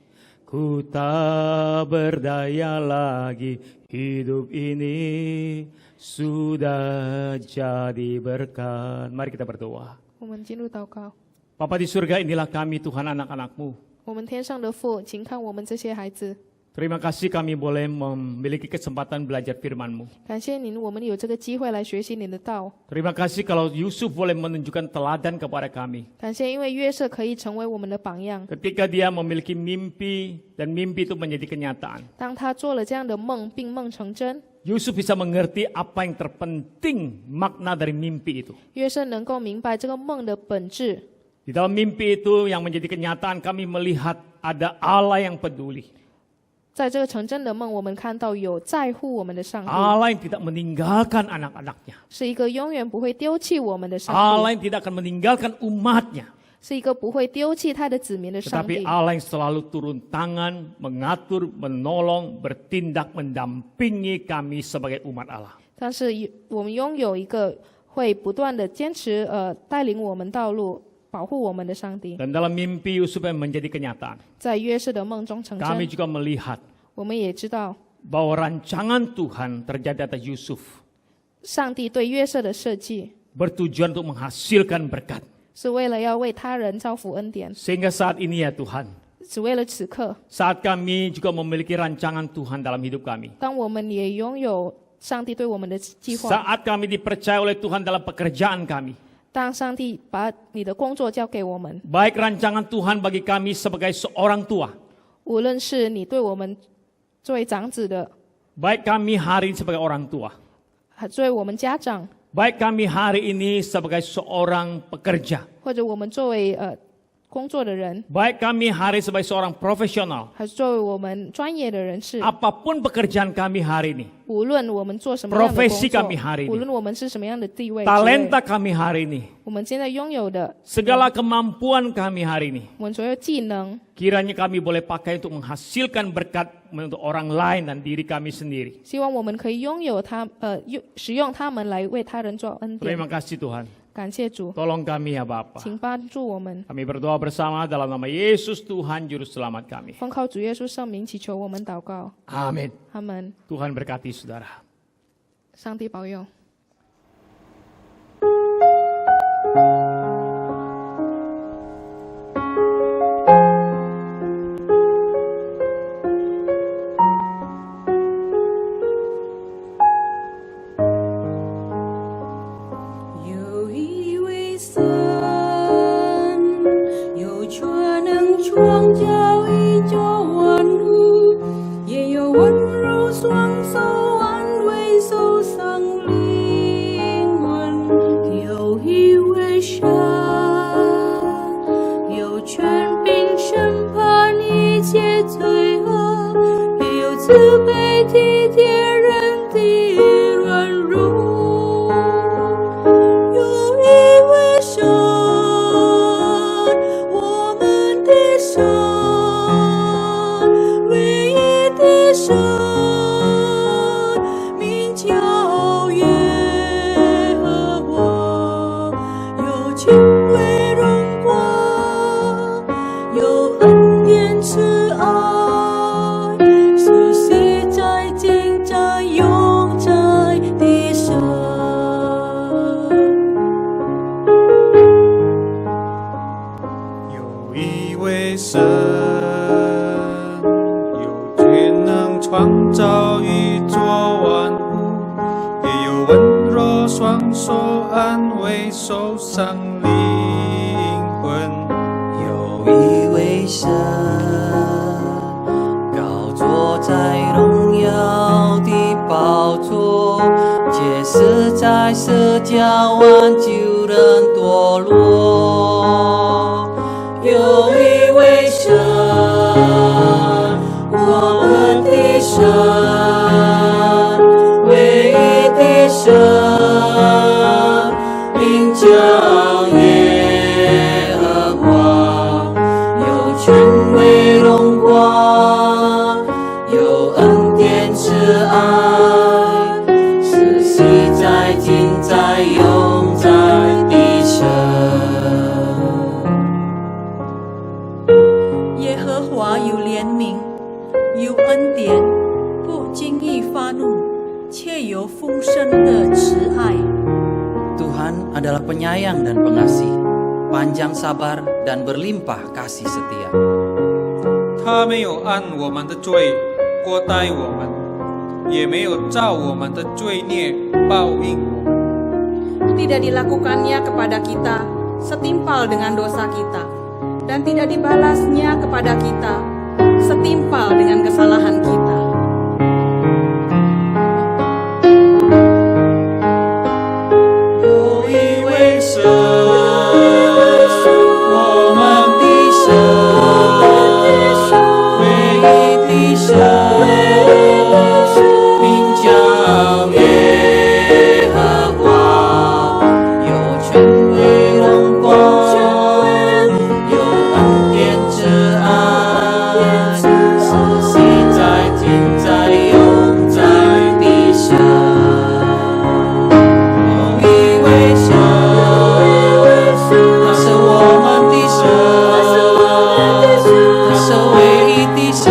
ku tak berdaya lagi, hidup ini sudah jadi berkat. Mari kita berdoa. 我们进入祷告。 Bapa di surga, inilah kami Tuhan anak-anak-Mu. 我们天上的父，请看我们这些孩子， Terima kasih kami boleh memiliki kesempatan belajar firman-Mu. 感谢您，我们有这个机会来学习您的道。 Terima kasih kalau Yusuf boleh menunjukkan teladan kepada kami. 感谢，因为约瑟可以成为我们的榜样。 Ketika dia memiliki mimpi dan mimpi itu menjadi kenyataan. 当他做了这样的梦，并梦成真， Yusuf bisa mengerti apa yang terpenting makna dari mimpi itu. 约瑟能够明白这个梦的本质。 Di dalam mimpi itu yang menjadi kenyataan kami melihat ada Allah yang peduli. 在这个成真的梦，我们看到有在乎我们的上帝， Allah yang tidak meninggalkan anak-anaknya. 是一个永远不会丢弃我们的上 Allah 帝， yang tidak akan meninggalkan umatnya. 是一个不会丢弃他的子民的上 Tetapi 帝。 Allah yang selalu turun tangan, mengatur, menolong, bertindak, mendampingi kami sebagai umat Allah. 但是我们拥有一个会不断的坚持带领我们道路、保护我们的上帝。 Dan dalam mimpi Yusuf yang menjadi kenyataan, 在约瑟的梦中成 kami 真， juga melihat 我们也知道 bahwa rancangan Tuhan terjadi atas Yusuf 上帝对约瑟的设计 bertujuan untuk menghasilkan berkat. 是为了要为他人造福恩典， Sehingga saat ini ya Tuhan, 只为了此刻。 saat kami juga memiliki rancangan Tuhan dalam hidup kami. 当我们也拥有上帝对我们的计划， Saat kami dipercaya oleh Tuhan dalam pekerjaan kami. 当上帝把你的工作交给我们， Baik rancangan Tuhan bagi kami sebagai seorang tua. 无论是你对我们作为长子的， Baik kami hari ini sebagai orang tua. 还作为我们家长， Baik kami hari ini sebagai seorang pekerja. 或者我们作为工作的人， Baik kami hari sebagai seorang profesional. 还是作为我们专业的人士， Apapun pekerjaan kami hari ini. 无论我们做什么样的 Profesi 工 kami hari 作， ini. 无论我们是什么样的地位、职位 Talenta kami hari ini. 我们现在拥有的 Segala kemampuan kami hari ini. 我们所有技能， Kiranya kami boleh pakai untuk menghasilkan berkat untuk orang lain dan diri kami sendiri. 希望我们可以拥有使用它们来为他人做恩典。 Terima kasih Tuhan. 感谢主， Tolong kami ya Bapa. 请帮助我们， Kami berdoa bersama dalam nama Yesus Tuhan Juru Selamat kami. 奉靠主耶稣圣名祈求我们祷告， Amin. 阿门。 Tuhan berkati saudara. 上帝保佑。有一位神，有全能创造宇宙万物，也有温柔双手安慰受伤灵魂。有一位神，有权柄审判一切罪恶，也有慈悲体贴人的软弱。有一位神，我们的神，唯一的神，名叫耶和华，有权威荣光，有恩典慈爱，是昔在今在永在的神。有一位神，有权能创造宇宙万物，也有温柔双手安慰受伤灵魂。有一位神，高坐在荣耀的宝座，解释在世家挽救人堕落。有一位神，我们的神，唯一的神，名叫耶和华，有权威荣光，有恩典慈爱，是昔在今在永在的神。耶和华有怜悯，有恩典，不轻易发怒，却有丰盛的慈爱。 Tuhan adalah penyayang dan pengasih, panjang sabar dan berlimpah kasih setia. 他没有按我们的罪过待我们，也没有照我们的罪孽报应我们。 Tidak dilakukannya kepada kita setimpal dengan dosa kita, dan tidak dibalasnya kepada kita setimpal dengan kesalahan kita. 有一位神，我们的神，唯一的神，名叫耶和华，有权威荣光，有恩典慈爱，是昔在今在永在的神。有一位神，他是我们的神，他是唯一的神，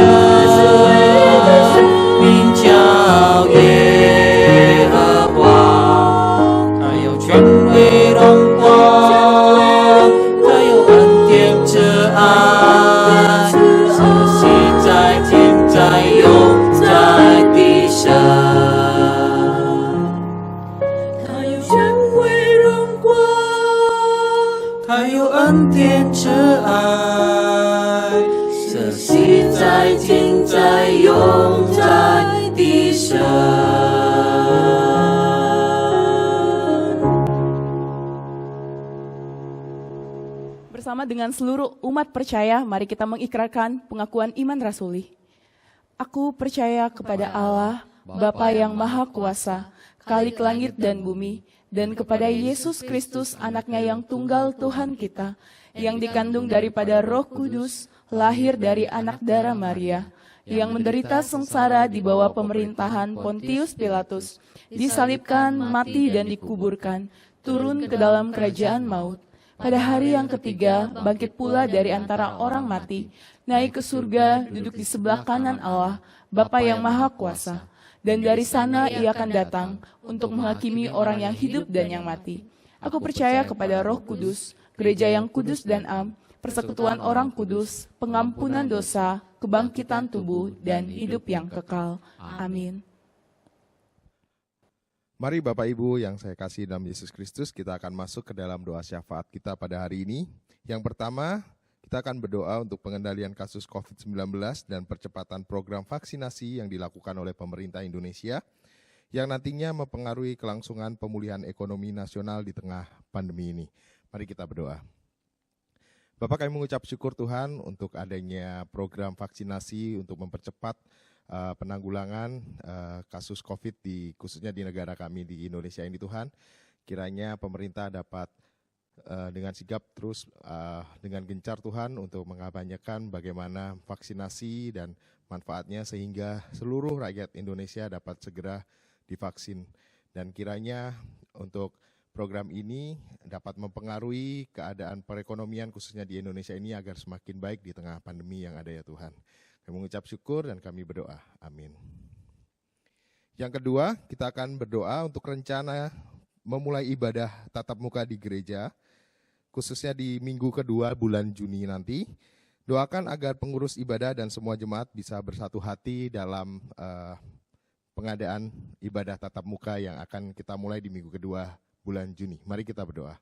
名叫耶和华，他有权威荣光，他有恩典慈爱，是昔在今在永在的神。他有权威荣光，他有恩典慈爱，是昔在今在永在的神。 Bersama dengan seluruh umat percaya, mari kita mengikrarkan pengakuan iman rasuli. Aku percaya kepada Allah, Bapa yang Maha Kuasa, Khalik langit dan bumi, dan kepada Yesus Kristus, anaknya yang tunggal Tuhan kita, yang dikandung daripada Roh Kudus, lahir dari anak darah Maria, yang menderita sengsara di bawah pemerintahan Pontius Pilatus, disalibkan, mati dan dikuburkan, turun ke dalam kerajaan maut. Pada hari yang ketiga, bangkit pula dari antara orang mati, naik ke surga, duduk di sebelah kanan Allah, Bapa yang Maha Kuasa. Dan dari sana ia akan datang untuk menghakimi orang yang hidup dan yang mati. Aku percaya kepada Roh Kudus, gereja yang kudus dan am, persekutuan orang kudus, pengampunan dosa, kebangkitan tubuh, dan hidup yang kekal. Amin. Mari Bapak Ibu yang saya kasih dalam Yesus Kristus, kita akan masuk ke dalam doa syafaat kita pada hari ini. Yang pertama, kita akan berdoa untuk pengendalian kasus COVID-19 dan percepatan program vaksinasi yang dilakukan oleh pemerintah Indonesia, yang nantinya mempengaruhi kelangsungan pemulihan ekonomi nasional di tengah pandemi ini. Mari kita berdoa. Bapak, kami mengucap syukur Tuhan untuk adanya program vaksinasi untuk mempercepat penanggulangan kasus COVID khususnya di negara kami di Indonesia ini Tuhan. Kiranya pemerintah dapat dengan sigap terus dengan gencar Tuhan untuk mengabanyakan bagaimana vaksinasi dan manfaatnya sehingga seluruh rakyat Indonesia dapat segera divaksin. Dan kiranya untuk program ini dapat mempengaruhi keadaan perekonomian khususnya di Indonesia ini agar semakin baik di tengah pandemi yang ada ya Tuhan. Kami mengucap syukur dan kami berdoa. Amin. Yang kedua, kita akan berdoa untuk rencana memulai ibadah tatap muka di gereja, khususnya di minggu kedua bulan Juni nanti. Doakan agar pengurus ibadah dan semua jemaat bisa bersatu hati dalam pengadaan ibadah tatap muka yang akan kita mulai di minggu kedua bulan Juni. Mari kita berdoa.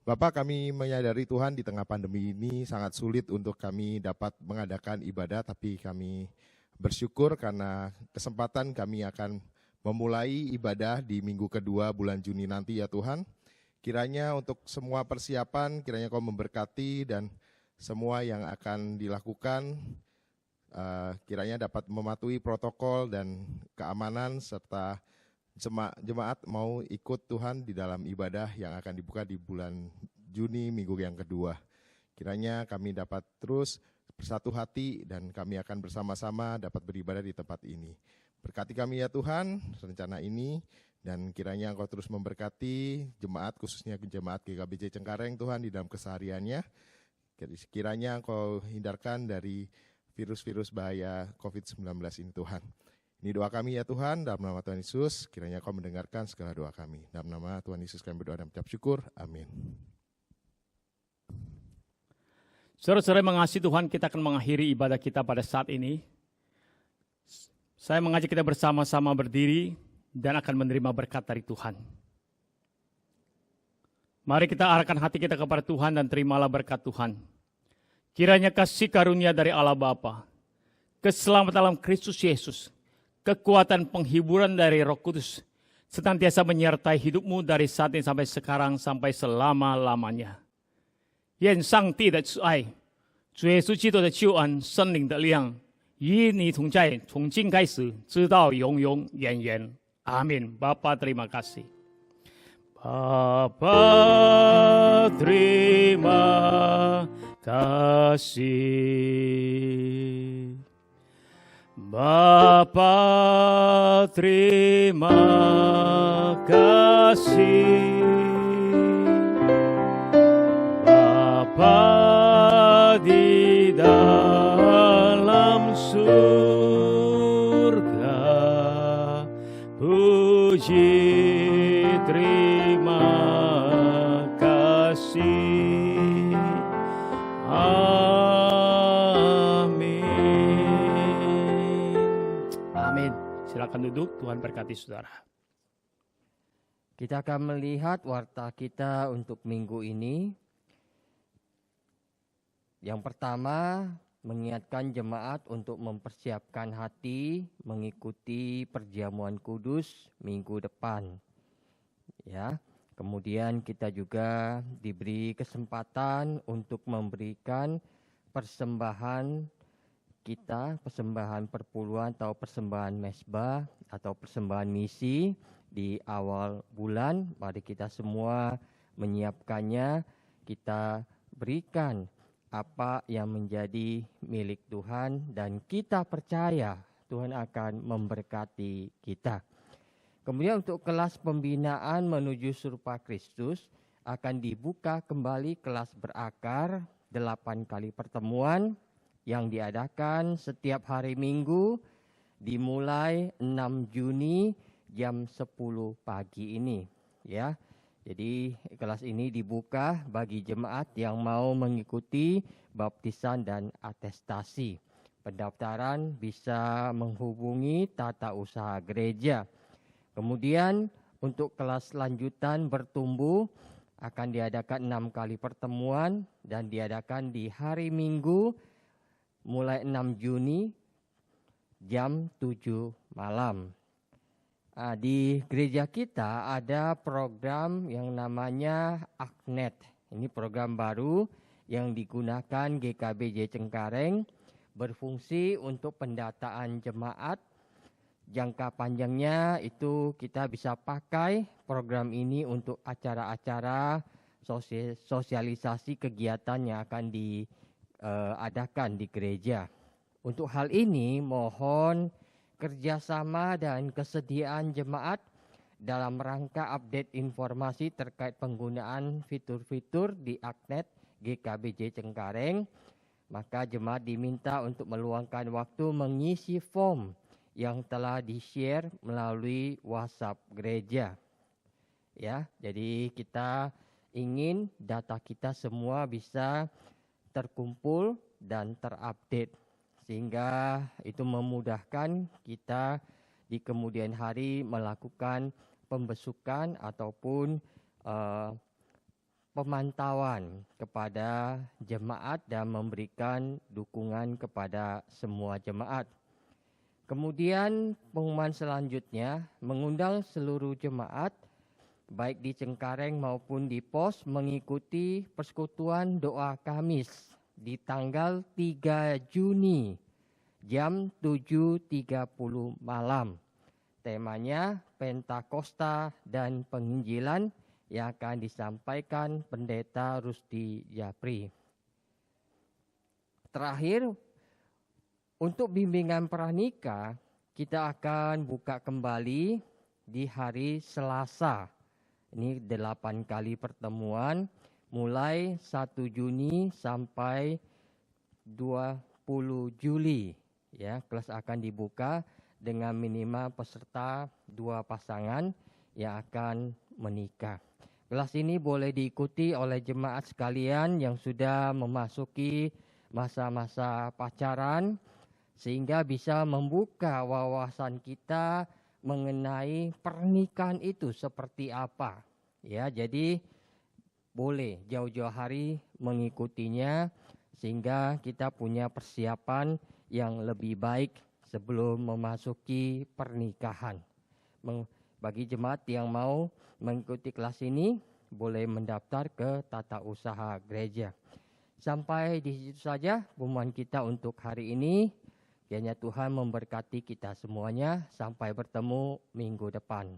Bapak, kami menyadari Tuhan di tengah pandemi ini sangat sulit untuk kami dapat mengadakan ibadah, tapi kami bersyukur karena kesempatan kami akan memulai ibadah di minggu kedua bulan Juni nanti ya Tuhan. Kiranya untuk semua persiapan, kiranya Kau memberkati dan semua yang akan dilakukan, kiranya dapat mematuhi protokol dan keamanan serta jemaat mau ikut Tuhan di dalam ibadah yang akan dibuka di bulan Juni minggu yang kedua. Kiranya kami dapat terus bersatu hati dan kami akan bersama-sama dapat beribadah di tempat ini. Berkati kami ya Tuhan rencana ini dan kiranya Engkau terus memberkati jemaat khususnya jemaat GKBJ Cengkareng Tuhan di dalam kesehariannya. Kiranya Engkau hindarkan dari virus-virus bahaya COVID-19 ini Tuhan. Ini doa kami ya Tuhan, dalam nama Tuhan Yesus, kiranya Kau mendengarkan segala doa kami. Dalam nama Tuhan Yesus kami berdoa dan mengucap syukur. Amin. Saudara-saudara mengasihi Tuhan, kita akan mengakhiri ibadah kita pada saat ini. Saya mengajak kita bersama-sama berdiri dan akan menerima berkat dari Tuhan. Mari kita arahkan hati kita kepada Tuhan dan terimalah berkat Tuhan. Kiranya kasih karunia dari Allah Bapa, keselamatan dalam Kristus Yesus, kekuatan penghiburan dari Roh Kudus senantiasa menyertai hidupmu dari saat ini sampai sekarang sampai selama-lamanya. 愿上帝的慈爱、主耶稣基督的救恩、圣灵的亮与你同在，从今开始直到永永远远。Amin. Bapa terima kasih. Bapa terima kasih. Bapa terima kasih. Bapa di dalam surga, puji terima kasih. Amin. Silakan duduk, Tuhan berkati saudara. Kita akan melihat warta kita untuk minggu ini. Yang pertama, mengingatkan jemaat untuk mempersiapkan hati mengikuti perjamuan kudus minggu depan. Ya, kemudian kita juga diberi kesempatan untuk memberikan persembahan kita, persembahan perpuluhan atau persembahan mesbah atau persembahan misi di awal bulan. Mari kita semua menyiapkannya, kita berikan apa yang menjadi milik Tuhan, dan kita percaya Tuhan akan memberkati kita. Kemudian untuk kelas pembinaan menuju serupa Kristus akan dibuka kembali kelas berakar 8 kali pertemuan yang diadakan setiap hari Minggu dimulai 6 Juni jam 10 pagi ini, ya. Jadi kelas ini dibuka bagi jemaat yang mau mengikuti baptisan dan atestasi. Pendaftaran bisa menghubungi tata usaha gereja. Kemudian untuk kelas lanjutan bertumbuh akan diadakan 6 kali pertemuan dan diadakan di hari Minggu mulai 6 Juni jam 7 malam. Di gereja kita ada program yang namanya Aknet. Ini program baru yang digunakan GKBJ Cengkareng, berfungsi untuk pendataan jemaat. Jangka panjangnya itu kita bisa pakai program ini untuk acara-acara sosialisasi kegiatan yang akan diadakan di gereja. Untuk hal ini mohon kerjasama dan kesediaan jemaat dalam rangka update informasi terkait penggunaan fitur-fitur di Aknet GKBJ Cengkareng. Maka jemaat diminta untuk meluangkan waktu mengisi form yang telah di-share melalui WhatsApp gereja. Ya, jadi kita ingin data kita semua bisa terkumpul dan terupdate, sehingga itu memudahkan kita di kemudian hari melakukan pembesukan ataupun pemantauan kepada jemaat dan memberikan dukungan kepada semua jemaat. Kemudian pengumuman selanjutnya mengundang seluruh jemaat baik di Cengkareng maupun di POS mengikuti persekutuan doa Kamis di tanggal 3 Juni jam 7.30 malam. Temanya Pentakosta dan Penginjilan yang akan disampaikan Pendeta Rusdi Japri. Terakhir, untuk bimbingan pranikah, kita akan buka kembali di hari Selasa. Ini 8 kali pertemuan, mulai 1 Juni sampai 20 Juli. Ya, kelas akan dibuka dengan minimal peserta 2 pasangan yang akan menikah. Kelas ini boleh diikuti oleh jemaat sekalian yang sudah memasuki masa-masa pacaran, sehingga bisa membuka wawasan kita mengenai pernikahan itu seperti apa. Ya, jadi boleh jauh-jauh hari mengikutinya sehingga kita punya persiapan yang lebih baik sebelum memasuki pernikahan. Bagi jemaat yang mau mengikuti kelas ini boleh mendaftar ke tata usaha gereja. Sampai di situ saja pengumuman kita untuk hari ini. Kiranya Tuhan memberkati kita semuanya. Sampai bertemu minggu depan.